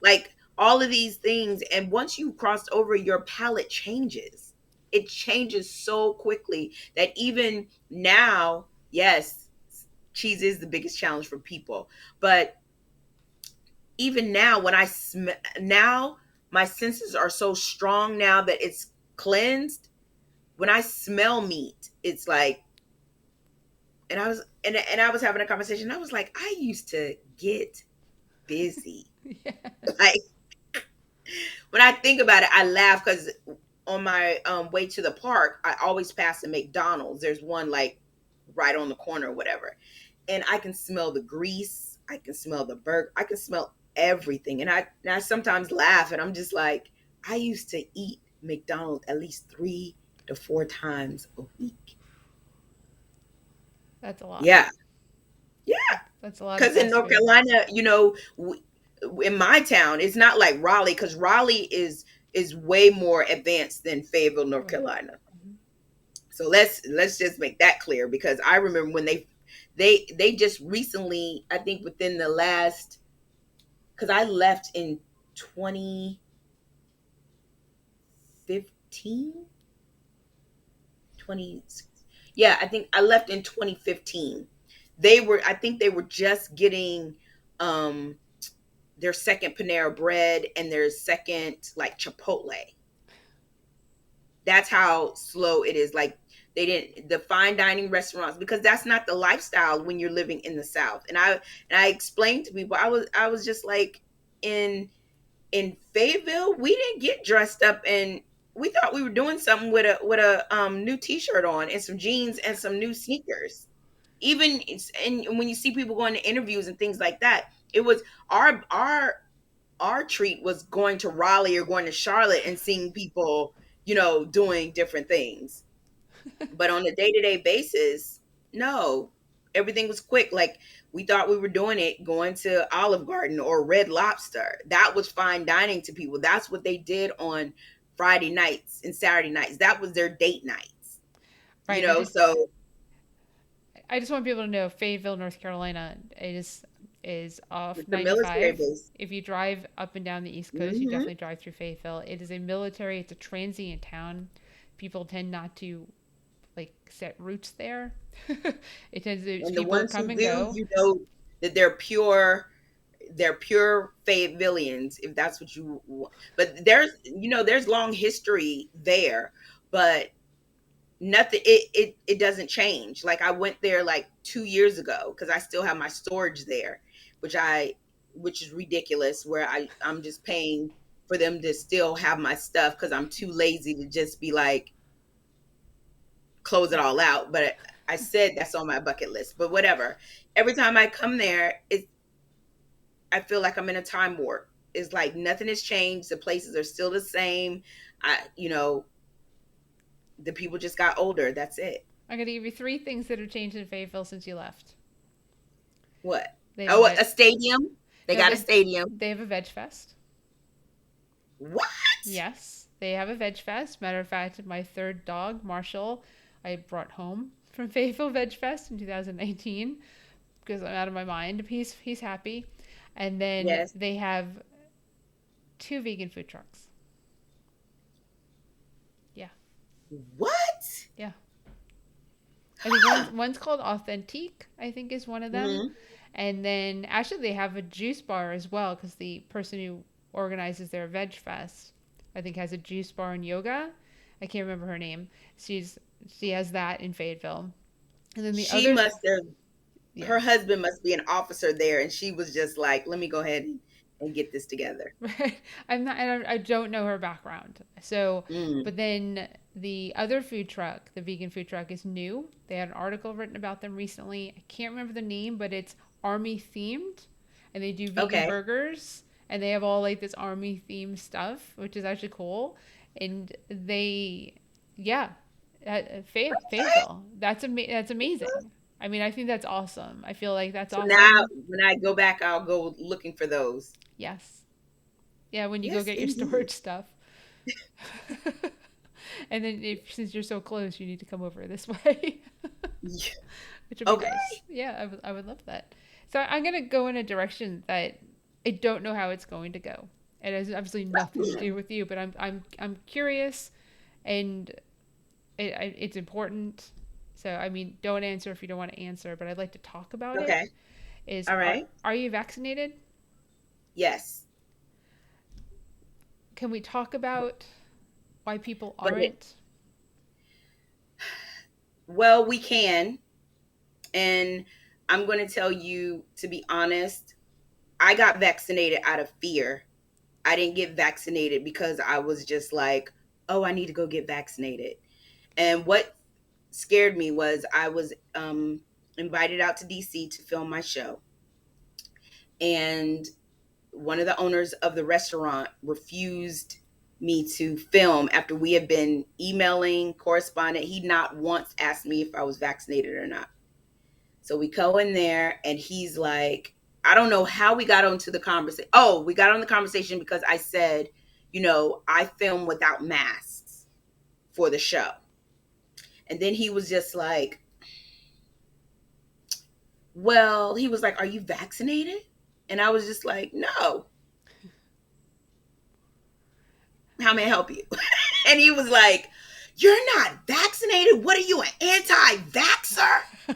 like all of these things. And once you crossed over, your palate changes. It changes so quickly that even now, yes, cheese is the biggest challenge for people. But even now, when now my senses are so strong now that it's cleansed. When I smell meat, it's like, and I was having a conversation. I was like, I used to get busy. Yeah. Like, when I think about it, I laugh because on my way to the park, I always pass a McDonald's. There's one like right on the corner or whatever. And I can smell the grease. I can smell the burger. I can smell everything. And I sometimes laugh and I'm just like, I used to eat McDonald's at least 3 to 4 times a week. That's a lot. Yeah. Yeah. That's a lot of Because in fast North food. Carolina, in my town, it's not like Raleigh, because Raleigh is way more advanced than Fayetteville, North Right. Carolina. Mhm. So let's just make that clear, because I remember when they just recently, I think within the last, because I left in 2015, 20, yeah, I think I left in 2015. I think they were just getting um their second Panera Bread and their second like Chipotle. That's how slow it is. Like, they didn't, the fine dining restaurants, because that's not the lifestyle when you're living in the South. And I explained to people, I was just like, in Fayetteville, we didn't get dressed up, and we thought we were doing something with a new T-shirt on and some jeans and some new sneakers. Even and when you see people going to interviews and things like that, it was our treat was going to Raleigh or going to Charlotte and seeing people, doing different things. But on a day-to-day basis, no, everything was quick. Like, we thought we were doing it going to Olive Garden or Red Lobster. That was fine dining to people. That's what they did on Friday nights and Saturday nights. That was their date nights. Right. So I just want people to know Fayetteville, North Carolina is off it's a military 95. base. If you drive up and down the East Coast, you Hmm. definitely drive through Fayetteville. It is a military, it's a transient town. People tend not to like set roots there. It tends to And the people ones come who and do, go. that they're pure Fayettevilleans, if that's what you want. But there's long history there, but nothing, it doesn't change. Like, I went there like 2 years ago because I still have my storage there, which is ridiculous, where I'm just paying for them to still have my stuff because I'm too lazy to just be like, close it all out. But I said that's on my bucket list, but whatever. Every time I come there, I feel like I'm in a time warp. It's like nothing has changed. The places are still the same. The people just got older. That's it. I'm gonna give you three things that have changed in Fayetteville since you left. What? They have a Oh, veg, a stadium. They they have got a a stadium. they have a veg fest. What? Yes, they have a veg fest. Matter of fact, my third dog, Marshall, I brought home from Fayetteville Veg Fest in 2019 because I'm out of my mind. He's happy. And then Yes. they have two vegan food trucks. Yeah, What? yeah. I think Huh. one's called Authentique, I think is one of them. Hmm. And then actually they have a juice bar as well because the person who organizes their Veg Fest, I think, has a juice bar and yoga. I can't remember her name. She has that in Fayetteville. And then the She other, must have. yeah, Her husband must be an officer there, and she was just like, "Let me go ahead and get this together." right. I don't know her background. So, Mm. but then the other food truck, the vegan food truck, is new. They had an article written about them recently. I can't remember the name, but it's army themed, and they do vegan Okay. burgers, and they have all like this army themed stuff, which is actually cool. And yeah, Fayetteville. That's amazing. I mean, I think that's awesome. I feel like that's So now, awesome. when I go back, I'll go looking for those. Yes. Yeah, when you go Yes, get your indeed. storage stuff. And then since you're so close, you need to come over this way, Yeah. which would be Okay. nice. Yeah, I would love that. So I'm going to go in a direction that I don't know how it's going to go. It has absolutely nothing to do with you, but I'm curious, and it's important. So, I mean, don't answer if you don't want to answer, but I'd like to talk about it. Okay. Is All right. are you vaccinated? Yes. Can we talk about why people But aren't? well, we can. And I'm going to tell you, to be honest, I got vaccinated out of fear. I didn't get vaccinated because I was just like, oh, I need to go get vaccinated. And what scared me was I was invited out to DC to film my show. And one of the owners of the restaurant refused me to film after we had been emailing, corresponding. He not once asked me if I was vaccinated or not. So we go in there and he's like, I don't know how we got onto the conversation. Oh, we got on the conversation because I said, I film without masks for the show. And then he was just like, well, he was like, are you vaccinated? And I was just like, no. How may I help you? And he was like, you're not vaccinated? What are you, an anti-vaxxer? Sorry.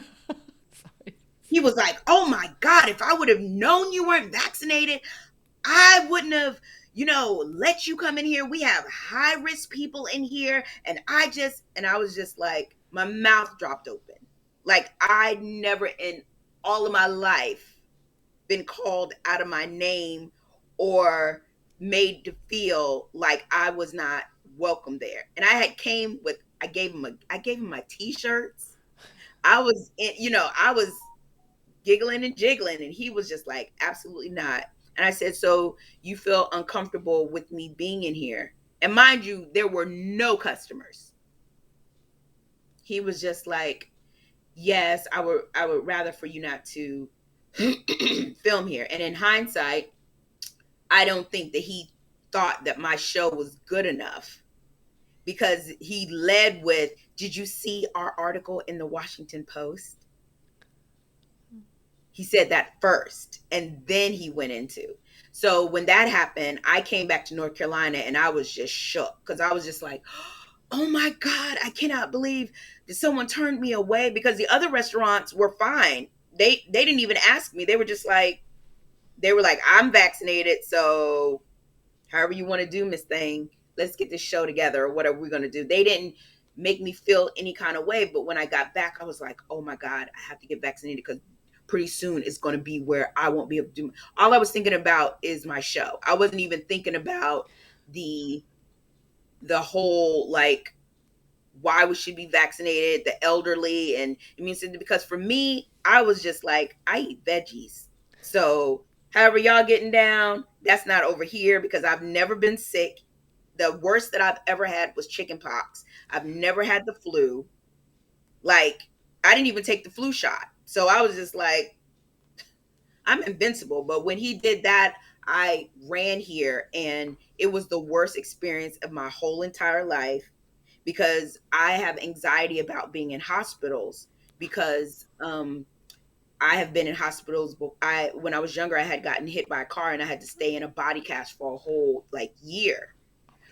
He was like, oh my God, if I would have known you weren't vaccinated, I wouldn't have, let you come in here. We have high risk people in here. And I was just like, my mouth dropped open. Like, I never in all of my life been called out of my name or made to feel like I was not welcome there. And I gave him my t-shirts. I was giggling and jiggling, and he was just like, absolutely not. And I said, so you feel uncomfortable with me being in here? And mind you, there were no customers. He was just like, yes, I would rather for you not to film here. And in hindsight, I don't think that he thought that my show was good enough, because he led with, did you see our article in the Washington Post? He said that first, and then he went into. So when that happened, I came back to North Carolina and I was just shook, because I was just like, oh my God, I cannot believe that someone turned me away, because the other restaurants were fine. They didn't even ask me. They were just like, I'm vaccinated, so however you want to do, Miss Thing, let's get this show together, or what are we going to do? They didn't make me feel any kind of way. But when I got back, I was like, oh my God, I have to get vaccinated, because pretty soon it's going to be where I won't be able to do. All I was thinking about is my show. I wasn't even thinking about the whole, like, why we should be vaccinated, the elderly, and immune system. Because for me, I was just like, I eat veggies. So however y'all getting down, that's not over here, because I've never been sick. The worst that I've ever had was chicken pox. I've never had the flu. Like, I didn't even take the flu shot. So I was just like, I'm invincible. But when he did that, I ran here, and it was the worst experience of my whole entire life, because I have anxiety about being in hospitals, because I have been in hospitals. When I was younger, I had gotten hit by a car and I had to stay in a body cast for a whole like year.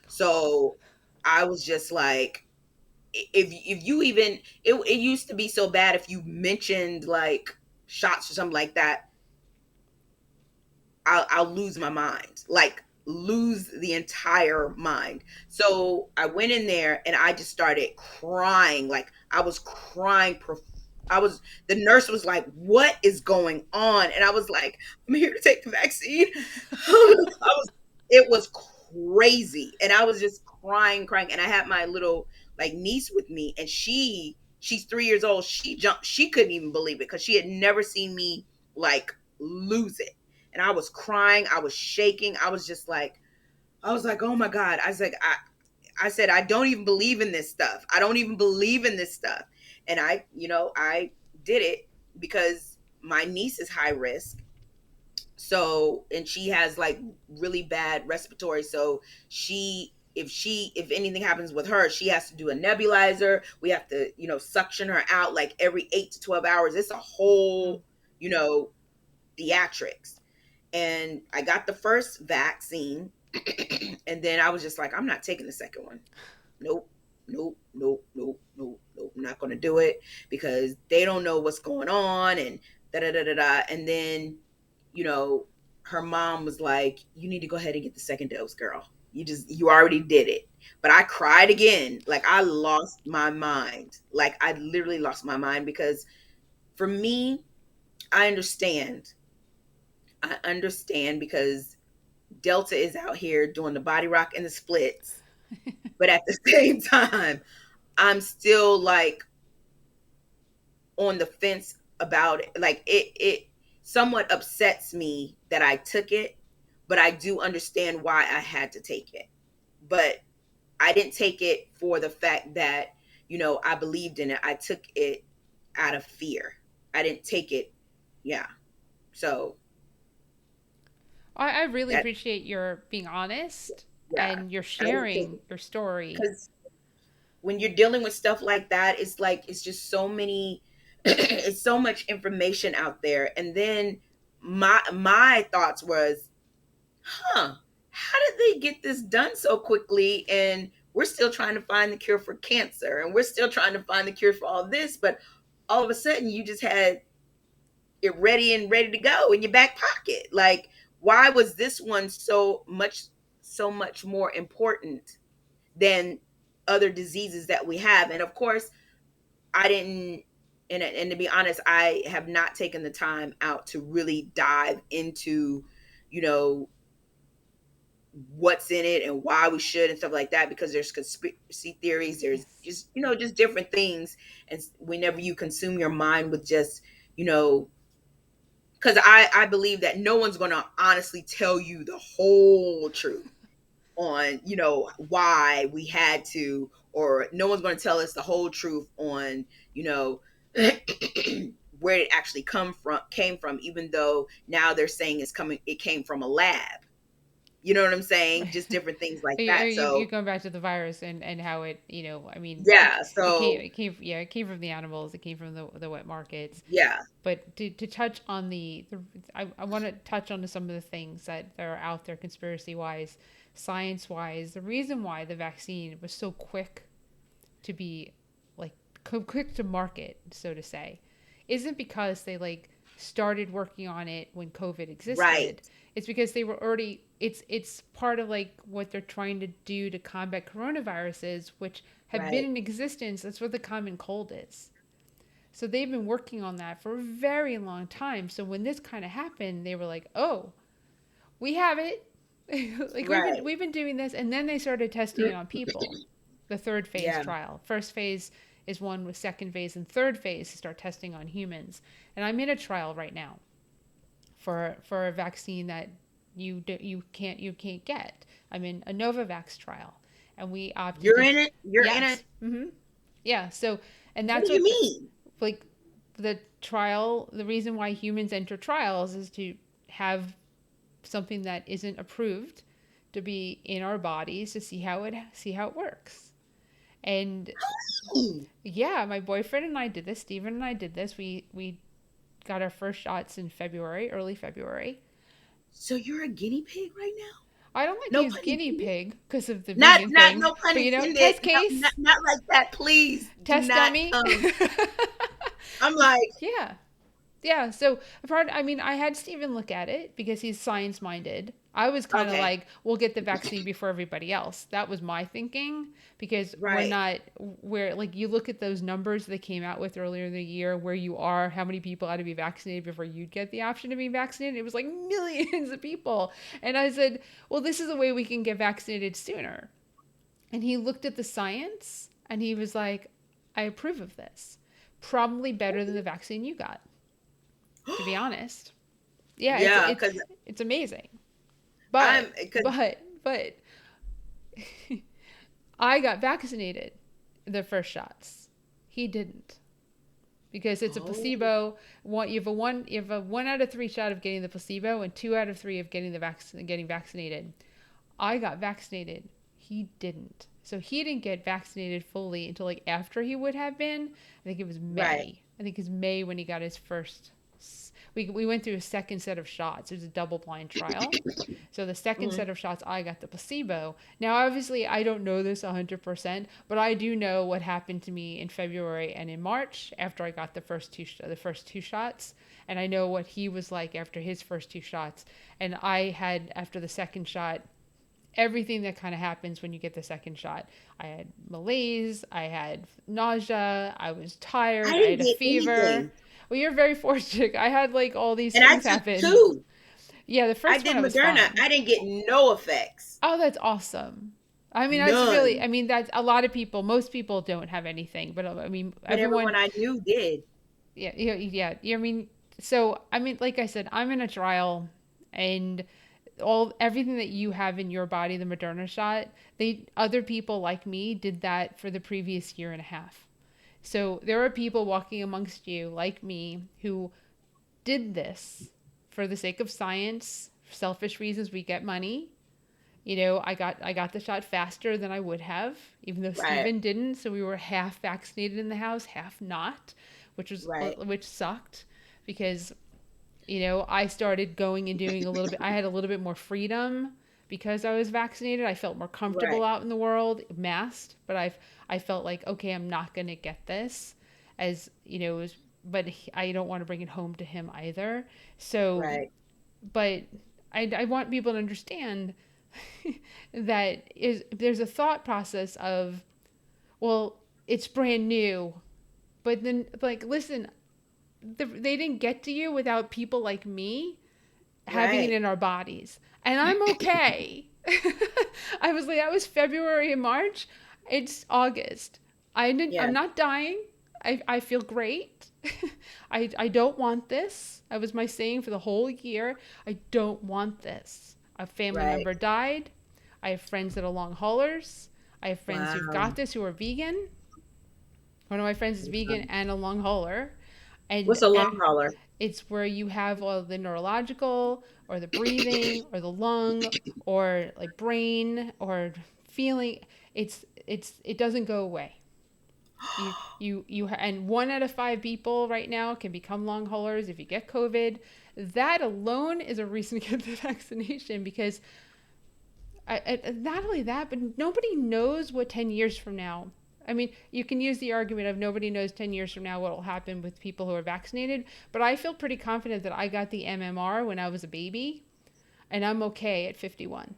So I was just like, if you even, it used to be so bad if you mentioned like shots or something like that, I'll lose my mind, like lose the entire mind. So I went in there and I just started crying. Like, I was crying. The nurse was like, what is going on? And I was like, I'm here to take the vaccine. It was crazy. And I was just crying. And I had my little like niece with me, and she's 3 years old. She jumped. She couldn't even believe it, because she had never seen me like lose it. And I was crying. I was shaking. I was like, oh my God. I said, I don't even believe in this stuff. I don't even believe in this stuff. And I did it because my niece is high risk. So, and she has like really bad respiratory. So if anything happens with her, she has to do a nebulizer. We have to, suction her out like every 8 to 12 hours. It's a whole, you know, theatrics. And I got the first vaccine, and then I was just like, I'm not taking the second one. Nope. nope, nope, nope, nope, nope. I'm not going to do it because they don't know what's going on and da da da da da. And then, you know, her mom was like, "You need to go ahead and get the second dose, girl. You already did it." But I cried again. Like I lost my mind. Like I literally lost my mind because for me, I understand. I understand because Delta is out here doing the body rock and the splits. But at the same time, I'm still like on the fence about it. Like it somewhat upsets me that I took it, but I do understand why I had to take it. But I didn't take it for the fact that, I believed in it. I took it out of fear. I didn't take it. Yeah. So I really that, appreciate your being honest yeah. and your I didn't take sharing it your story. because when you're dealing with stuff like that, it's like, it's just so many, it's so much information out there. And then my thoughts was, how did they get this done so quickly? And we're still trying to find the cure for cancer and we're still trying to find the cure for all this. But all of a sudden, you just had it ready to go in your back pocket. Like, why was this one so much more important than other diseases that we have? And of course, I didn't. And to be honest, I have not taken the time out to really dive into, you know, what's in it and why we should and stuff like that, because there's conspiracy theories, there's Yes. just, just different things. And whenever you consume your mind with just, you know because I believe that no one's going to honestly tell you the whole truth on, why we had to, or no one's going to tell us the whole truth on, you know where it actually came from, even though now they're saying it came from a lab. You know what I'm saying? Right. Just different things like that. You So going back to the virus and how it, I mean, yeah, it came from the animals, it came from the wet markets. yeah, But to touch on I want to touch on some of the things that are out there conspiracy wise, science wise. The reason why the vaccine was so quick to be like quick to market, so to say, isn't because they like started working on it when COVID right, existed. It's because they were already. It's part of like what they're trying to do to combat coronaviruses, which have been right. in existence. That's what the common cold is. So they've been working on that for a very long time. So when this kind of happened, they were like, "Oh, we have it. Like Right. we've been doing this." And then they started testing it on people. The third phase Yeah. trial. First phase is one with second phase and third phase to start testing on humans. And I'm in a trial right now for a vaccine that you can't get. I'm in a Novavax trial, and we opted You're to in it. You're in it. yes, yeah. So and What that's do you what mean? like the trial. The reason why humans enter trials is to have something that isn't approved to be in our bodies to see how it works. And Hmm. yeah, my boyfriend and I did this. Steven and I did this. We got our first shots in February, early February. So you're a guinea pig right now? I don't like to No use pun guinea intended. pig because of the Not vegan not thing, no pun but intended. test Not, not, case, not like that. Please do test not. dummy. I'm like, Yeah, yeah. So I mean, I had Steven look at it because he's science minded. I was kind of okay, like, we'll get the vaccine before everybody else. That was my thinking because right, where like you look at those numbers they came out with earlier in the year, where you are, how many people had to be vaccinated before you'd get the option to be vaccinated. It was like millions of people. And I said, well, this is a way we can get vaccinated sooner. And he looked at the science and he was like, I approve of this. Probably better than the vaccine you got, to be honest. Yeah, it's yeah, it's because it's amazing. I'm But because but I got vaccinated the first shots. He didn't because it's a oh, placebo. You have a 1 out of 3 shot of getting the placebo and 2 out of 3 of getting vaccinated. I got vaccinated. He didn't. So he didn't get vaccinated fully until like after he would have been. I think it was right, May. I think it's May when he got his first. we went through a second set of shots. It was a double blind trial. So the second Mhm. set of shots, I got the placebo. Now, obviously, I don't know this 100%, but I do know what happened to me in February and in March after I got the first two shots, and I know what he was like after his first two shots. And I had, after the second shot, everything that kind of happens when you get the second shot. I had malaise, I had nausea, I was I tired, I didn't had a get fever. anything. Well, you're very fortunate. I had like all these And I things took happen. two. Yeah, the I first one did I was Moderna. fine. I didn't get no effects. Oh, that's awesome. I mean, that's really, None. I mean, that's a lot of people, most people don't have anything, but I mean, But everyone, everyone I knew did. yeah, I mean, so, I mean, like I said, I'm in a trial and everything that you have in your body, the Moderna shot, other people like me did that for the previous year and a half. So there are people walking amongst you like me who did this for the sake of science, selfish reasons. We get money. I got the shot faster than I would have, even though Right. Steven didn't. So we were half vaccinated in the house, half not, Right. which sucked because I started going and doing a little bit. I had a little bit more freedom because I was vaccinated. I felt more comfortable Right. out in the world, masked. But I felt like, okay, I'm not gonna get this, as but I don't want to bring it home to him either. So, Right. but I want people to understand that there's a thought process of, well, it's brand new, but then like listen, they didn't get to you without people like me having it Right. in our bodies. And I'm okay. I was like, that was February and March. It's August. Yeah. I'm not dying. I feel great. I don't want this. That was my saying for the whole year. I don't want this. A family Right. member died. I have friends that are long haulers. I have friends who've Wow. got this who are vegan. One of my friends is vegan and a long hauler. And What's a long hauler? it's where you have all the neurological or the breathing or the lung or like brain or feeling. It doesn't go away. And 1 out of 5 people right now can become long haulers if you get COVID. That alone is a reason to get the vaccination because not only that, but nobody knows what 10 years from now. I mean, you can use the argument of nobody knows 10 years from now what will happen with people who are vaccinated, but I feel pretty confident that I got the MMR when I was a baby and I'm okay at 51,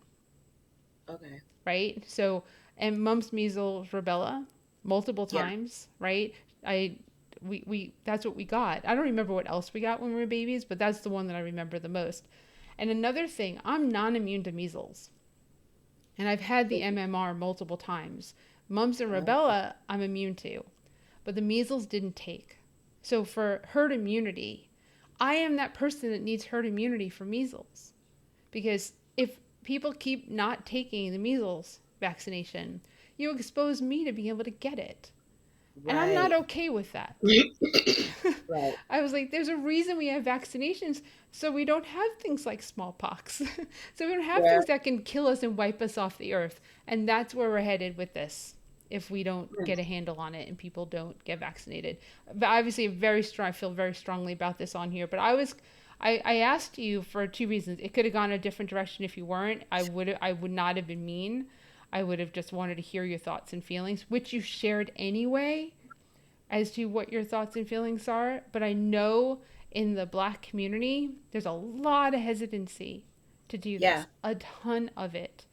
Okay. right? So, and mumps, measles, rubella multiple Yeah. times, right? I we that's what we got. I don't remember what else we got when we were babies, but that's the one that I remember the most. And another thing, I'm non-immune to measles. And I've had the MMR multiple times. Mumps and Oh, rubella, I'm immune to, but the measles didn't take. So for herd immunity, I am that person that needs herd immunity for measles. Because if people keep not taking the measles vaccination, you expose me to being able to get it. And I'm not right. okay with that. Right. I was like, there's a reason we have vaccinations so we don't have things like smallpox. So we don't have Yeah. things that can kill us and wipe us off the earth. And that's where we're headed with this if we don't get a handle on it and people don't get vaccinated. But obviously, I feel very strongly about this on here. But I asked you for 2 reasons. It could have gone a different direction if you weren't. I would not have been mean. I would have just wanted to hear your thoughts and feelings, which you shared anyway as to what your thoughts and feelings are, but I know in the black community, there's a lot of hesitancy to do Yeah. this, a ton of it.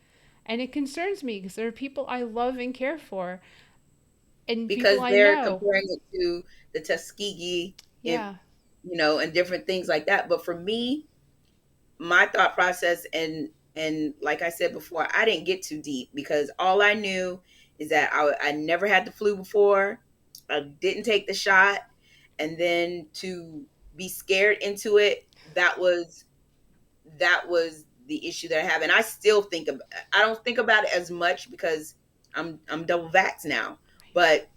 And it concerns me because there are people I love and care for and people Because I they're know. comparing it to the Tuskegee, if Yeah, and different things like that. But for me, my thought process, and like I said before, I didn't get too deep because all I knew is that I never had the flu before. I didn't take the shot, and then to be scared into it, that was the issue that I have, and I still think of. I don't think about it as much because I'm double vaxxed now, but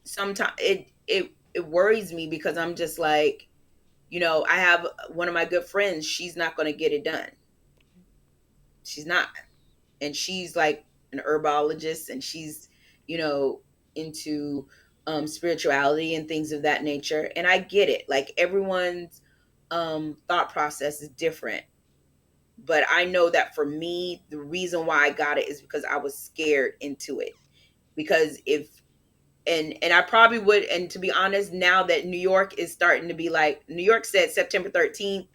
sometimes it worries me because I'm just like, I have one of my good friends. She's not going to get it done. She's not, and she's like an herbologist, and she's, you know, into spirituality and things of that nature. And I get it. Like everyone's thought process is different. But I know that for me, the reason why I got it is because I was scared into it. Because if and I probably would, and to be honest, now that New York is starting to be like, New York said September 13th,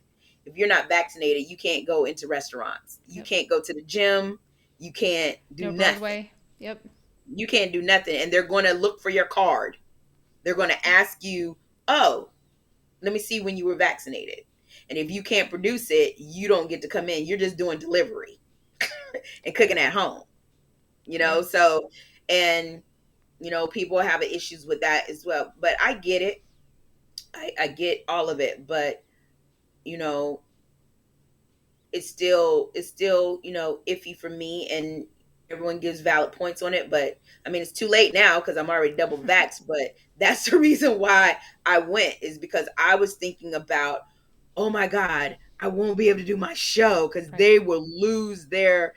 if you're not vaccinated, you can't go into restaurants. You Yep. can't go to the gym. You can't do No nothing. Broadway. Yep. You can't do nothing. And they're going to look for your card. They're going to ask you, oh, let me see when you were vaccinated. And if you can't produce it, you don't get to come in. You're just doing delivery and cooking at home, you know? Yep. So, and, you know, people have issues with that as well. But I get it. I get all of it. But, you know, it's still, you know, iffy for me, and everyone gives valid points on it. But I mean, it's too late now because I'm already double vaxxed. But that's the reason why I went, is because I was thinking about, oh my God, I won't be able to do my show because Right. they will lose their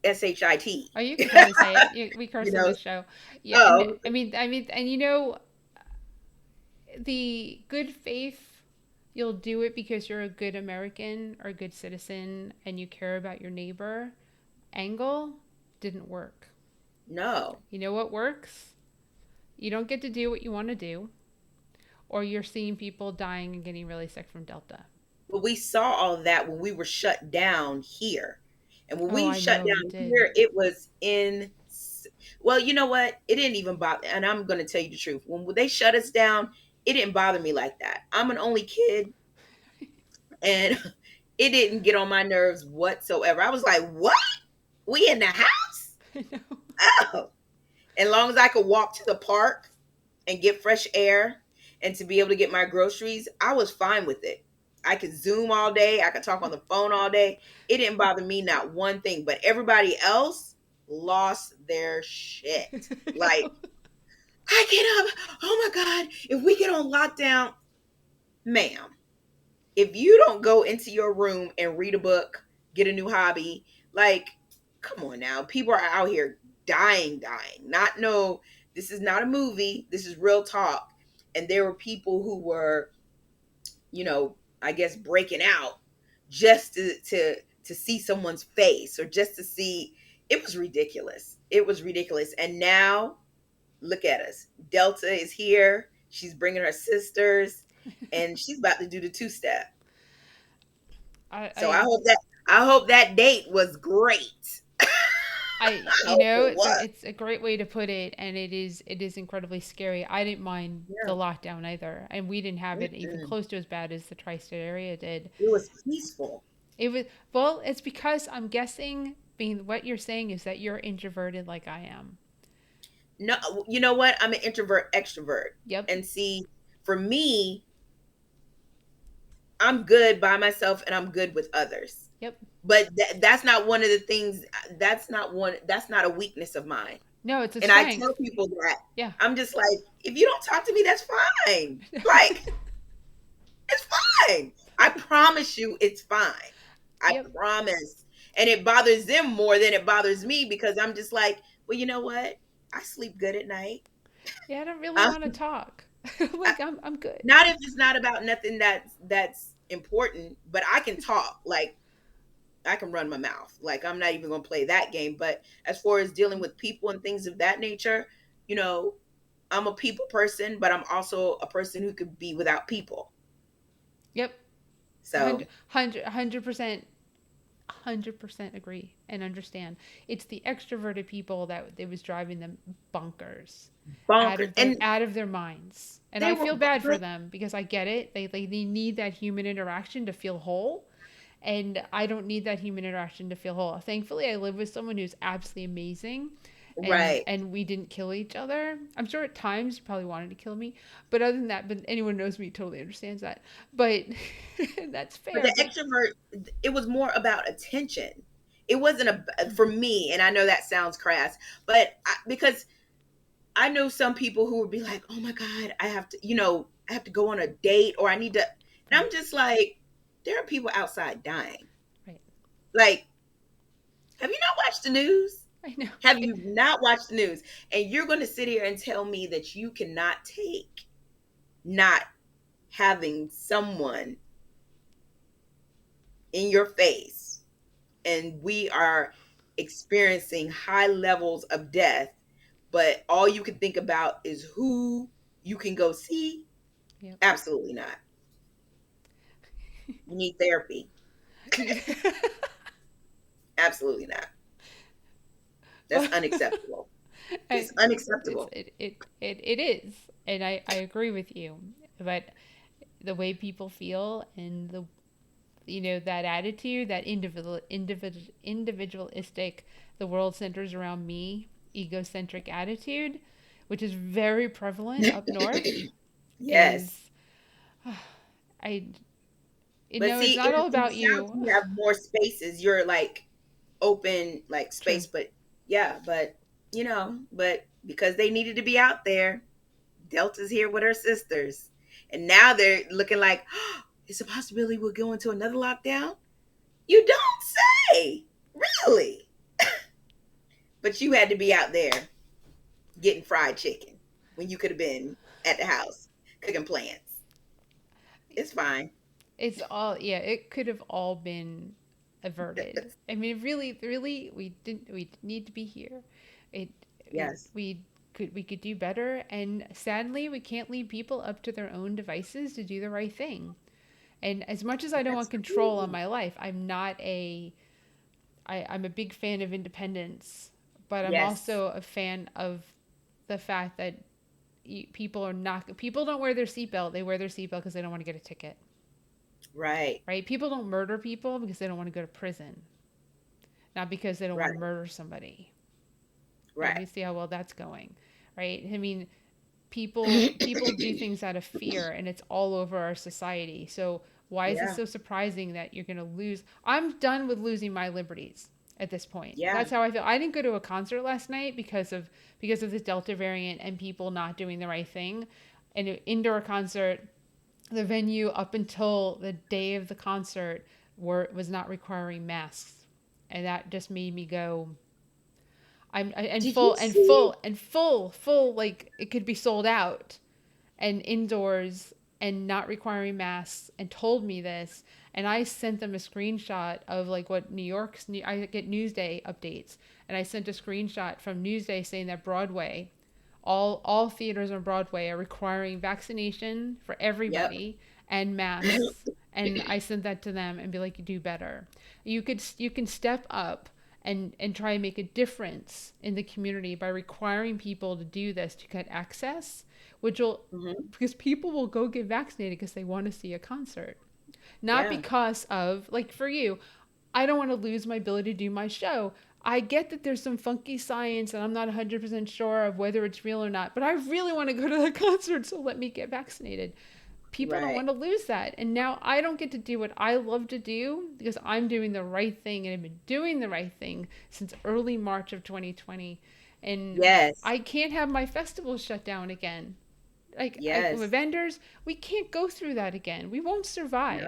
shit. Oh, you can totally say it. We curse You on know, this show. Yeah, and oh and you know, the good faith, you'll do it because you're a good American or a good citizen and you care about your neighbor angle didn't work. no. You know what works? You don't get to do what you want to do, or you're seeing people dying and getting really sick from Delta. But we saw all of that when we were shut down here. And when Oh, we I shut know you down did. here, it was in. Well, you know what? It didn't even bother. And I'm going to tell you the truth. When they shut us down, it didn't bother me like that. I'm an only kid, and it didn't get on my nerves whatsoever. I was like, what? We in the house? I know. Oh. As long as I could walk to the park and get fresh air and to be able to get my groceries, I was fine with it. I could Zoom all day. I could talk on the phone all day. It didn't bother me, not one thing. But everybody else lost their shit. I Like, know. I get up. Oh my God. If we get on lockdown, ma'am, if you don't go into your room and read a book, get a new hobby, like, come on now. People are out here dying. Not no, this is not a movie. This is real talk. And there were people who were, you know, I guess breaking out just to see someone's face, or just to see. It was ridiculous. It was ridiculous. And now look at us. Delta is here. She's bringing her sisters, and she's about to do the two-step. I, So I I hope that date was great. I you hope know, it was. it's a great way to put it, and it is incredibly scary. I didn't mind Yeah. the lockdown either, and we didn't have it even Mm-mm. close to as bad as the tri-state area did. It was peaceful. It was, well, it's because I'm guessing, being what you're saying is that you're introverted like I am. No, you know what? I'm an introvert extrovert. Yep. And see, for me, I'm good by myself and I'm good with others. Yep. But that's not one of the things, that's not a weakness of mine. No, it's a And I tell strength. people that. Yeah. I'm just like, if you don't talk to me, that's fine. Like, it's fine. I promise you it's fine. I Yep. promise. And it bothers them more than it bothers me, because I'm just like, well, you know what? I sleep good at night. Yeah, I don't really Um, want to talk. I, Like I'm good. not if it's not about nothing that's important, but I can talk. Like, I can run my mouth. Like, I'm not even going to play that game. But as far as dealing with people and things of that nature, you know, I'm a people person, but I'm also a person who could be without people. Yep. So 100% 100% agree and understand. It's the extroverted people that it was driving them bonkers, bonkers. And out of their minds. And they I were, feel bad for but them because I get it. They need that human interaction to feel whole. And I don't need that human interaction to feel whole. Thankfully, I live with someone who's absolutely amazing, right. and we didn't kill each other. I'm sure at times he probably wanted to kill me, but other than that, but anyone knows me totally understands that. But that's But fair. the But extrovert, it was more about attention. It wasn't for me, and I know that sounds crass, but because I know some people who would be like, "Oh my God, I have to, I have to go on a date, or I need to," and right, I'm just like, there are people outside dying. right. Like, have you not watched the news? I know. Have you not watched the news? And you're going to sit here and tell me that you cannot take not having someone in your face, and we are experiencing high levels of death, but all you can think about is who you can go see? Yep. Absolutely not. You need therapy. Absolutely not. That's Well, unacceptable. It's I, unacceptable. it is, and I agree with you. But the way people feel and the that attitude, that individualistic, the world centers around me, egocentric attitude, which is very prevalent up north, Yes. is I But it's see, not all in the about South, you. you have more spaces. You're like open, like True. space. But yeah, but because they needed to be out there, Delta's here with her sisters. And now they're looking like, oh, it's a possibility we'll go into another lockdown. You don't say. Really? But you had to be out there getting fried chicken when you could have been at the house cooking plants. It's fine. It's all, yeah, it could have all been averted. I mean, really, we didn't need to be here. It, Yes. we could do better, and sadly, we can't leave people up to their own devices to do the right thing. And as much as I don't want control on Absolutely. my life, I'm a big fan of independence, but I'm Yes. also a fan of the fact that people don't wear their seatbelt. They wear their seatbelt because they don't want to get a ticket. Right. Right? People don't murder people because they don't want to go to prison, not because they don't want to Right. murder somebody. Right? Right. We see how well that's going. Right? I mean, people do things out of fear, and it's all over our society. So why is it Yeah. so surprising that you're going to lose? I'm done with losing my liberties at this point. Yeah. That's how I feel. I didn't go to a concert last night because of this Delta variant and people not doing the right thing. An indoor concert, the venue up until the day of the concert was not requiring masks, and that just made me go. And Did you full and see? full and full, like it could be sold out and indoors and not requiring masks, and told me this, and I sent them a screenshot of like what I get Newsday updates, and I sent a screenshot from Newsday saying that Broadway, all theaters on Broadway are requiring vaccination for Yep. everybody and masks. And I sent that to them and be like, you do better. You can step up and try and make a difference in the community by requiring people to do this to get access, which will Hmm. because people will go get vaccinated because they want to see a concert, not Yeah. because of, like, for you, I don't want to lose my ability to do my show. I get that there's some funky science and I'm not 100% sure of whether it's real or not, but I really want to go to the concert, so let me get vaccinated. People don't Right. want to lose that. And now I don't get to do what I love to do because I'm doing the right thing, and I've been doing the right thing since early March of 2020. And Yes. I can't have my festivals shut down again. With Yes. vendors, we can't go through that again. We won't survive.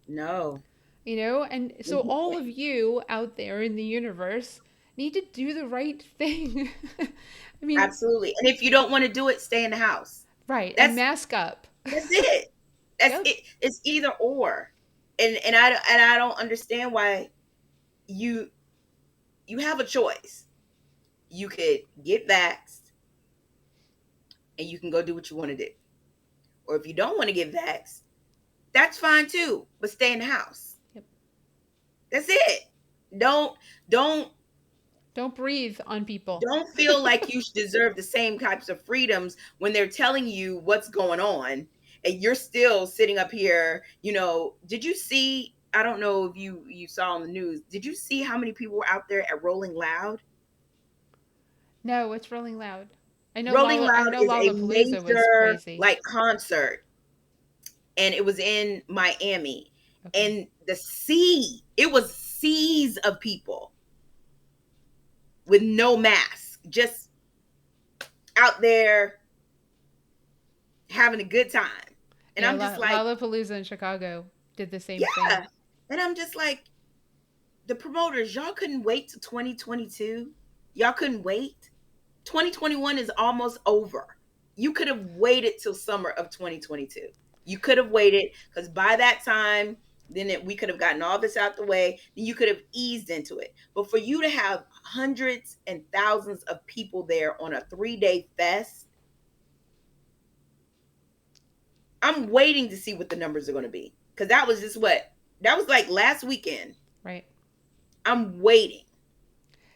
No. No. And so all of you out there in the universe need to do the right thing. I mean, Absolutely. And if you don't want to do it, stay in the house. right, and That's mask up. that's it. That's Yep. it. It's either or. And I don't understand why you you have a choice. You could get vaxxed and you can go do what you want to do. Or if you don't want to get vaxxed, that's fine too. But stay in the house. Yep. That's it. Don't don't Don't breathe on people. don't feel like you should deserve the same types of freedoms when they're telling you what's going on, and you're still sitting up here. Did you see, I don't know if you saw on the news, did you see how many people were out there at Rolling Loud? No, it's Rolling Loud. Rolling I Loud know is a Lollapalooza was major crazy. like concert, and it was in Miami. Okay. And it was seas of people with no mask, just out there having a good time. And Yeah, I'm just like, Lollapalooza in Chicago did the same thing. yeah. And I'm just like, the promoters, y'all couldn't wait to 2022. Y'all couldn't wait. 2021 is almost over. You could have waited till summer of 2022. You could have waited because by that time, we could have gotten all this out the way. Then you could have eased into it. But for you to have hundreds and thousands of people there on a 3-day fest, I'm waiting to see what the numbers are going to be. Because that was just that was like last weekend. Right. I'm waiting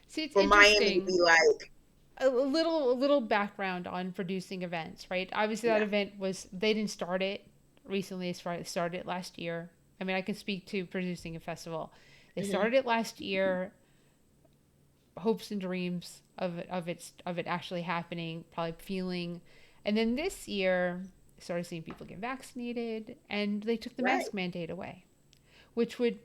See, it's for Miami to interesting. be like, A little background on producing events, right? Obviously, that yeah. event they didn't start it recently. They started it last year. I mean, I can speak to producing a festival. They Mm-hmm. started it last year, hopes and dreams of it actually happening, probably feeling, and then this year started seeing people get vaccinated, and they took the Right. mask mandate away, which would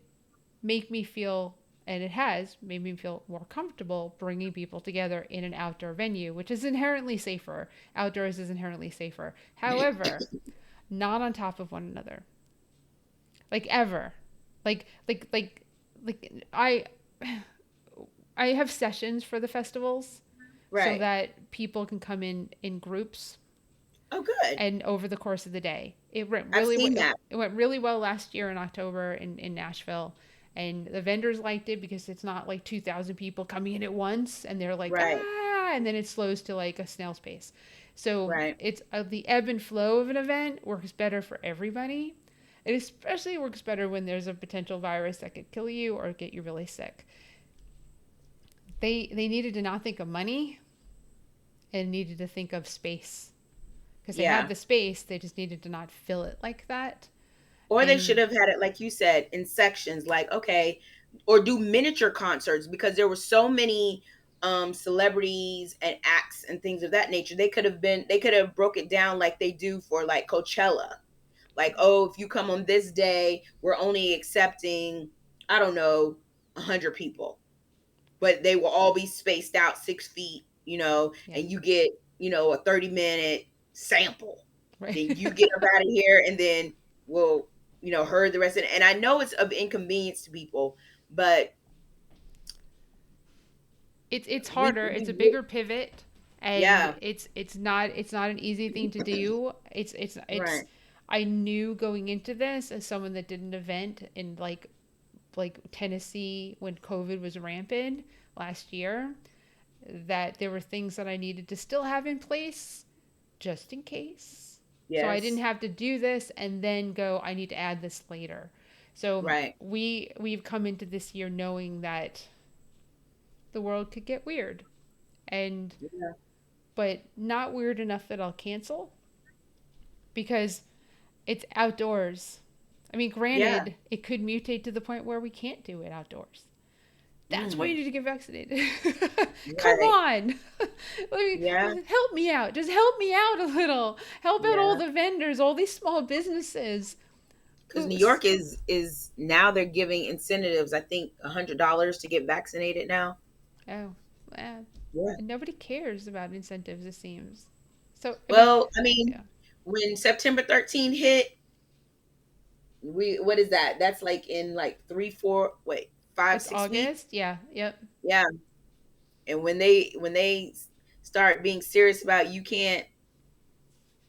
make me feel, and it has made me feel more comfortable bringing people together in an outdoor venue, which is inherently safer. Outdoors is inherently safer. However, not on top of one another, like ever. Like like like like I have sessions for the festivals so Right. that people can come in groups Oh, good. and over the course of the day. I've seen that. It went really well last year in October in Nashville, and the vendors liked it because it's not like 2,000 people coming in at once and they're like Right. ah, and then it slows to like a snail's pace. So Right. it's the ebb and flow of an event works better for everybody. It especially works better when there's a potential virus that could kill you or get you really sick. They needed to not think of money and needed to think of space because they had Yeah. the space, they just needed to not fill it like that. Or they should And have had it, like you said, in sections, like, okay, or do miniature concerts because there were so many celebrities and acts and things of that nature. They could have broke it down like they do for like Coachella. Like, oh, if you come on this day, we're only accepting, I don't know, 100 people, but they will all be spaced out 6 feet, yeah, and you get, a 30-minute sample. right. Then you get up out of here, and then we'll, herd the rest of it. And I know it's of inconvenience to people, but It's we, harder. It's a we bigger pivot, and yeah, it's not an easy thing to do. It's right, I knew going into this as someone that did an event in like Tennessee when COVID was rampant last year, that there were things that I needed to still have in place just in case. So I didn't yes, have to do this and then go, I need to add this later. So right, we've come into this year knowing that the world could get weird. And yeah, but not weird enough that I'll cancel because it's outdoors. I mean, yeah, granted, it could mutate to the point where we can't do it outdoors. That's why you mm, need to get vaccinated. Come right, on. yeah, Help me out. Just help me out a little. Help out all yeah. the vendors, all these small businesses. Because New York is now they're giving incentives. I think $100 to get vaccinated now. Oh, wow. Yeah. Nobody cares about incentives, it seems. So, I mean, Well, I mean, yeah. when September 13 hit, we what is that? That's like in like 5, It's 6 weeks. August. Yeah. Yep. Yeah. And when they start being serious about you can't,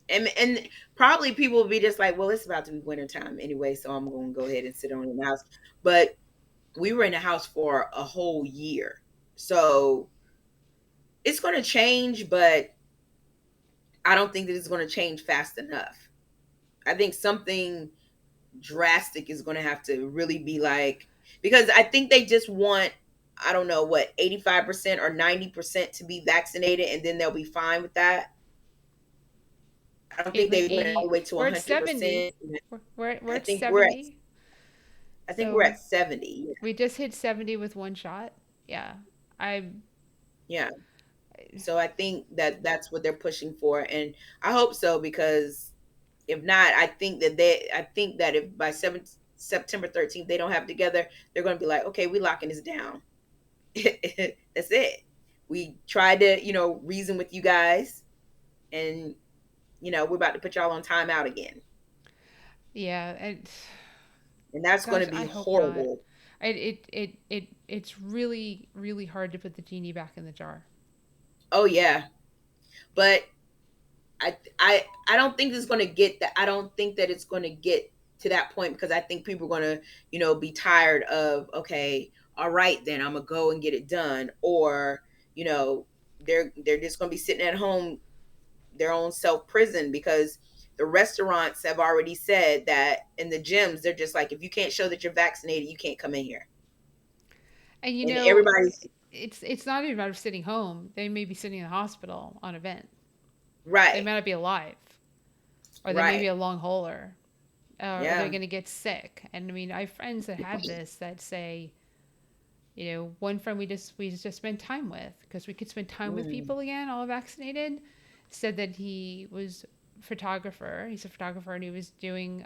and probably people will be just like, well, it's about to be wintertime anyway, so I'm going to go ahead and sit on in the house. But we were in the house for a whole year, so it's going to change, but I don't think that it's going to change fast enough. I think something drastic is going to have to really be like, because I think they just want, I don't know what, 85% or 90% to be vaccinated, and then they'll be fine with that. I don't think Like they went all 80. the way to We're at 70. 100%. We're I at think we're at 70. I think we're So at 70. we just hit 70 with one shot. Yeah. I, Yeah. So I think that that's what they're pushing for, and I hope so, because if not, I think that if by September 13th they don't have it together, they're going to be like, okay, we locking this down. That's it. We tried to, reason with you guys, and we're about to put y'all on timeout again, yeah. And and that's going gosh, to be I hope not. horrible. It's really, really hard to put the genie back in the jar. Oh yeah, but I don't think it's going to get that. I don't think that it's going to get to that point because I think people are going to, be tired of, okay, all right, then I'm gonna go and get it done, or you know, they're just going to be sitting at home, their own self prison, because the restaurants have already said that, in the gyms they're just like, if you can't show that you're vaccinated, you can't come in here. And And everybody's it's not even about sitting home. They may be sitting in the hospital on event. They right, might not be alive, or they may be right, a long hauler, or they're yeah, going to get sick. And I mean, I have friends that have this that say, one friend we just spent time with because we could spend time with mm, people again, all vaccinated, said that he was photographer. He's a photographer and he was doing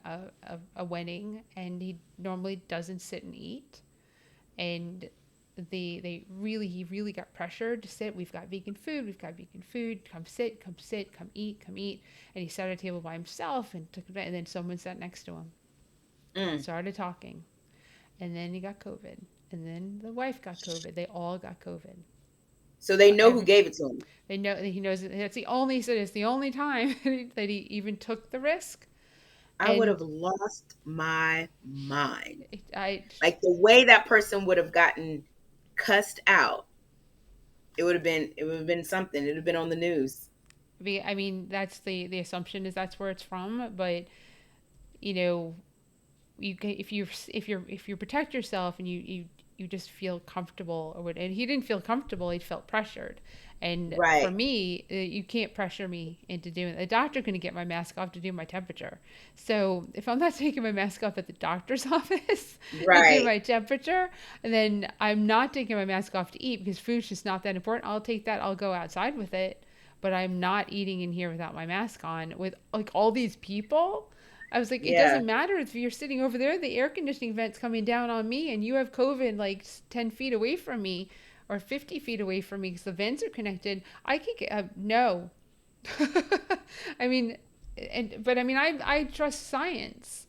a wedding and he normally doesn't sit and eat. And he really got pressured to sit. We've got vegan food. We've got vegan food. Come sit, come sit, come eat, come eat. And he sat at a table by himself and and then someone sat next to him and mm. started talking. And then he got COVID. And then the wife got COVID. They all got COVID. So they know who Every gave it to him. They know he knows that's the only he said it's the only time that he even took the risk. I would have And lost my mind. I Like the way that person would have gotten cussed out, it would have been something. It would have been on the news. I mean that's the assumption is that's where it's from, but you know you can, if you protect yourself and you just feel comfortable or what, and he didn't feel comfortable, he felt pressured. And for Right, me, you can't pressure me into doing it. The doctor going to get my mask off to do my temperature. So if I'm not taking my mask off at the doctor's office to do right. my temperature, and then I'm not taking my mask off to eat because food's just not that important, I'll take that, I'll go outside with it, but I'm not eating in here without my mask on with like all these people. I was like, it Yeah, doesn't matter if you're sitting over there, the air conditioning vent's coming down on me, and you have COVID like 10 feet away from me or 50 feet away from me because the vents are connected. I can get, no. I mean, but I mean, I trust science.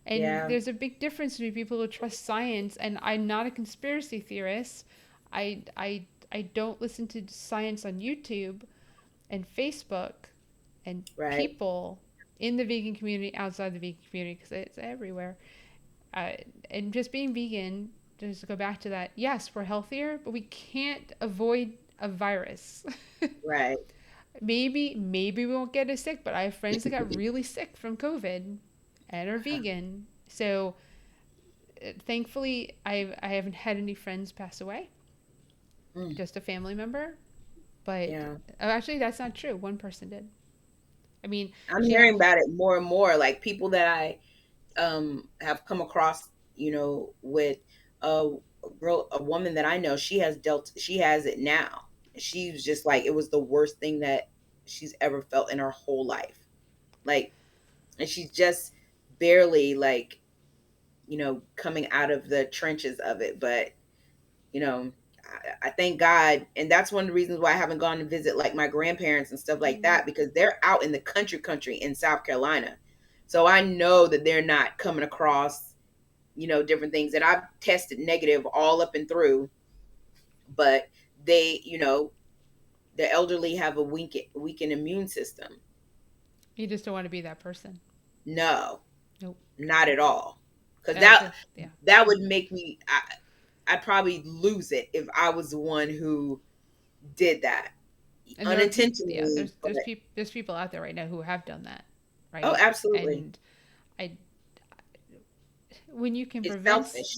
And yeah. there's a big difference between people who trust science, and I'm not a conspiracy theorist. I don't listen to science on YouTube and Facebook and Right. people in the vegan community, outside the vegan community, because it's everywhere. Uh, and just being vegan, just to go back to that, yes, we're healthier, but we can't avoid a virus. Right. Maybe we won't get as sick, but I have friends that got really sick from COVID and are vegan. So thankfully, I haven't had any friends pass away, Mm, just a family member. But yeah. actually, that's not true. One person did. I mean, I'm she hearing about it more and more. Like people that I have come across, with a a woman that I know, she has it now. She was just like, it was the worst thing that she's ever felt in her whole life. Like, and she's just barely, like, coming out of the trenches of it. But, you know, I thank God. And that's one of the reasons why I haven't gone to visit like my grandparents and stuff like mm, that, because they're out in the country in South Carolina. So I know that they're not coming across, different things. And I've tested negative all up and through, but they, the elderly have a weakened immune system. you just don't want to be that person. No, Nope. not at all. Because that Yeah. that would make me. I'd probably lose it if I was the one who did that And there are people, yeah, unintentionally. But there's people out there right now who have done that, oh, right? absolutely, And I when you can it's prevent selfish.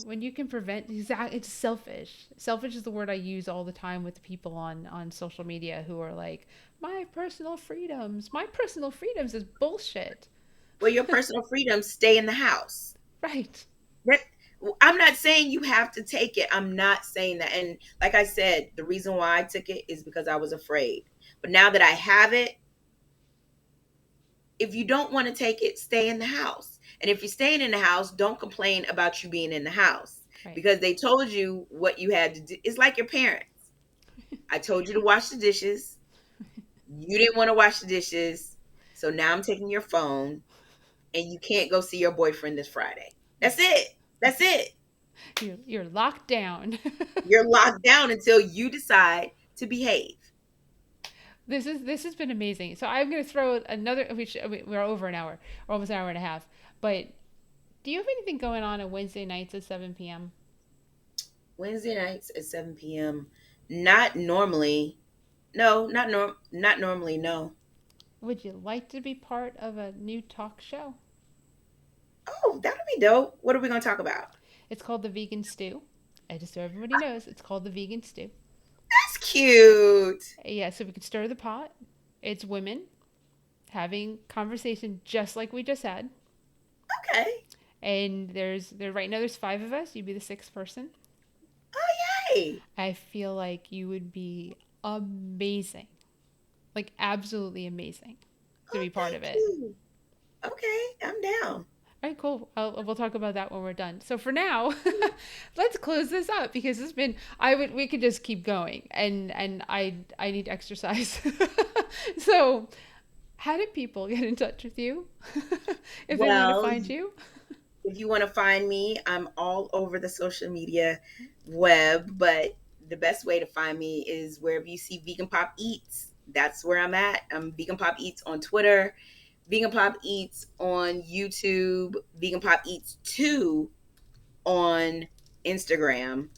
exactly, it's selfish. Selfish is the word I use all the time with the people on social media who are like, my personal freedoms is bullshit. Well, your personal freedom, stay in the house. Right. That, I'm not saying you have to take it. I'm not saying that. And like I said, the reason why I took it is because I was afraid. But now that I have it, if you don't want to take it, stay in the house. And if you're staying in the house, don't complain about you being in the house, Right. because they told you what you had to do. It's like your parents. I told you to wash the dishes. You didn't want to wash the dishes. So now I'm taking your phone and you can't go see your boyfriend this Friday. That's it. That's it. You're locked down. You're locked down until you decide to behave. This has been amazing. So I'm gonna throw another. We're over an hour, or almost an hour and a half. But do you have anything going on Wednesday nights at 7 p.m.? Wednesday nights at 7 p.m. Not normally. No, not normally, no. Would you like to be part of a new talk show? Oh, that would be dope. What are we going to talk about? It's called the Vegan Stew. I just so everybody knows, it's called the Vegan Stew. That's cute. Yeah, so we could stir the pot. It's women having conversation just like we just had. Okay. And right now there's five of us. You'd be the sixth person. Oh, yay. I feel like you would be amazing. Like absolutely amazing to Oh, be part of thank it. you. Okay, I'm down. All right, cool. We'll talk about that when we're done. So for now, let's close this up because it's been. We could just keep going, and I need exercise. So, how do people get in touch with you if they want to Well, find you? if you want to find me, I'm all over the social media web, but the best way to find me is wherever you see Vegan Pop Eats. That's where I'm at. I'm Vegan Pop Eats on Twitter, Vegan Pop Eats on YouTube, Vegan Pop Eats 2 on Instagram.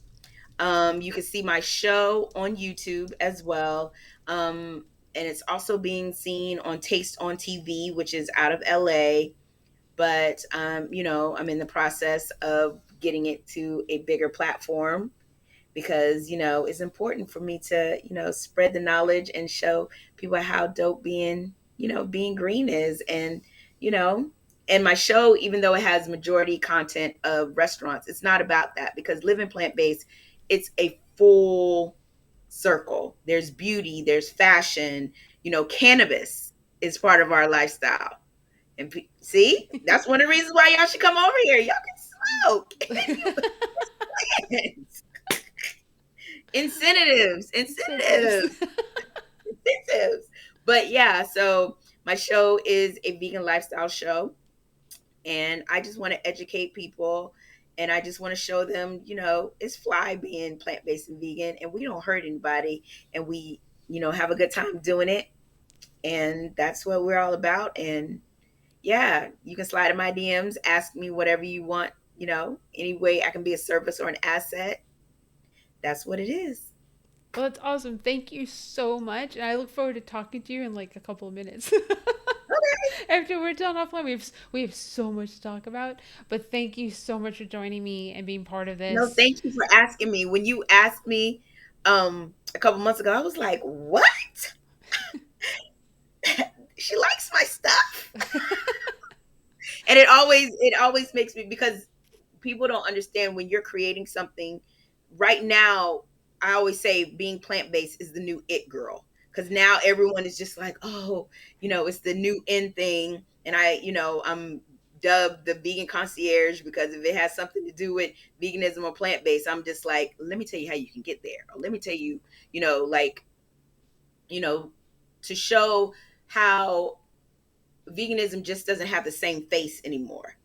You can see my show on YouTube as well. And it's also being seen on Taste on TV, which is out of LA. But, I'm in the process of getting it to a bigger platform because, it's important for me to, spread the knowledge and show people how dope being green is. You know, and my show, even though it has majority content of restaurants, it's not about that because living plant based, it's a full circle. There's beauty, there's fashion, cannabis is part of our lifestyle. And see, that's one of the reasons why y'all should come over here. Y'all can smoke. Incentives, incentives, incentives. But yeah, so my show is a vegan lifestyle show. And I just want to educate people and I just want to show them, it's fly being plant based and vegan and we don't hurt anybody and we, have a good time doing it. And that's what we're all about. And yeah, you can slide in my DMs, ask me whatever you want, any way I can be a service or an asset. That's what it is. Well, that's awesome. Thank you so much, and I look forward to talking to you in like a couple of minutes. Okay. After we're done offline, we have so much to talk about. But thank you so much for joining me and being part of No, this. thank you for asking me. When you asked me a couple months ago, I was like, what? She likes my stuff. And it always makes me because people don't understand when you're creating something right now. I always say being plant-based is the new it girl because now everyone is just like, oh, it's the new in thing. And I'm dubbed the vegan concierge because if it has something to do with veganism or plant-based, I'm just like, let me tell you how you can get there, or let me tell you, like, you know to show how veganism just doesn't have the same face anymore,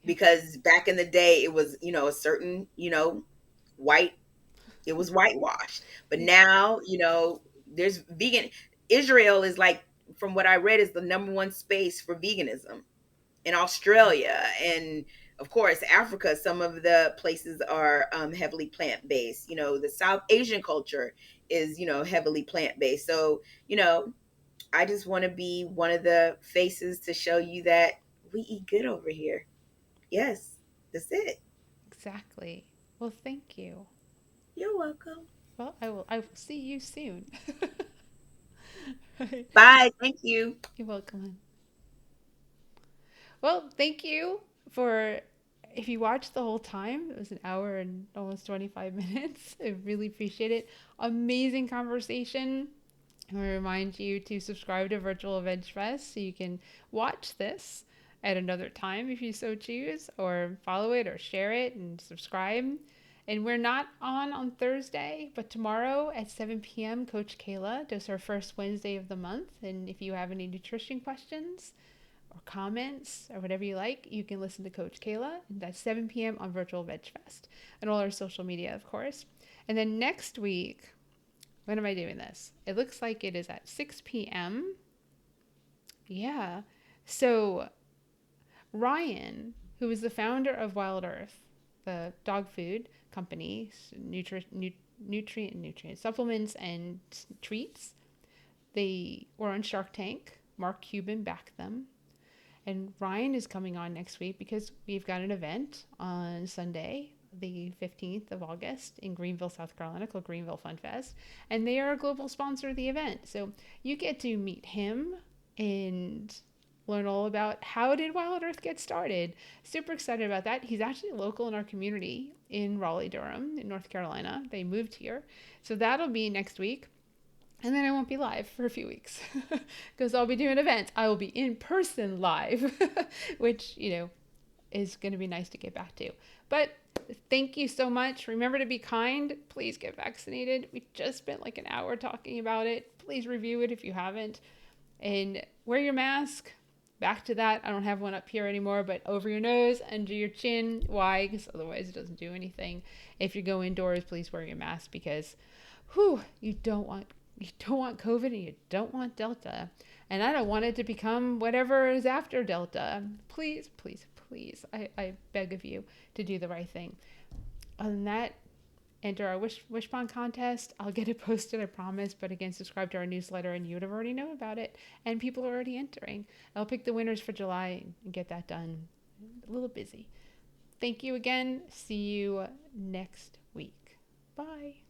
because back in the day it was, a certain, white, it was whitewashed. But now, there's vegan. Israel is like, from what I read, is the number one space for veganism. In Australia and of course Africa, some of the places are heavily plant-based. The South Asian culture is, heavily plant-based. So, I just want to be one of the faces to show you that we eat good over here. Yes, that's it. Exactly. Well, thank you. You're welcome. Well, I will see you soon. Bye. Thank you. You're welcome. Well, thank you for if you watched the whole time. It was an hour and almost 25 minutes. I really appreciate it. Amazing conversation. I want to remind you to subscribe to Virtual Vegfest so you can watch this at another time if you so choose, or follow it or share it and subscribe. And we're not on Thursday, but tomorrow at 7 p.m., Coach Kayla does her first Wednesday of the month. And if you have any nutrition questions, or comments or whatever you like, you can listen to Coach Kayla. That's 7 p.m. on Virtual Vegfest and all our social media, of course. And then next week, when am I doing this? It looks like it is at 6 p.m. Yeah. So Ryan, who is the founder of Wild Earth, the dog food company, nutrient supplements and treats, they were on Shark Tank. Mark Cuban backed them. And Ryan is coming on next week because we've got an event on Sunday, the 15th of August in Greenville, South Carolina, called Greenville Fun Fest. And they are a global sponsor of the event. So you get to meet him and learn all about how did Wild Earth get started. Super excited about that. He's actually local in our community in Raleigh-Durham in North Carolina. They moved here. So that'll be next week. And then I won't be live for a few weeks because I'll be doing events. I will be in person live, which, is going to be nice to get back to. But thank you so much. Remember to be kind. Please get vaccinated. We just spent like an hour talking about it. Please review it if you haven't. And wear your mask. Back to that. I don't have one up here anymore, but over your nose, under your chin. Why? Because otherwise it doesn't do anything. If you go indoors, please wear your mask because you don't want COVID and you don't want Delta. And I don't want it to become whatever is after Delta. Please, please, please. I beg of you to do the right thing. Other than that, enter our Wishbone contest. I'll get it posted, I promise. But again, subscribe to our newsletter and you would have already know about it. And people are already entering. I'll pick the winners for July and get that done. A little busy. Thank you again. See you next week. Bye.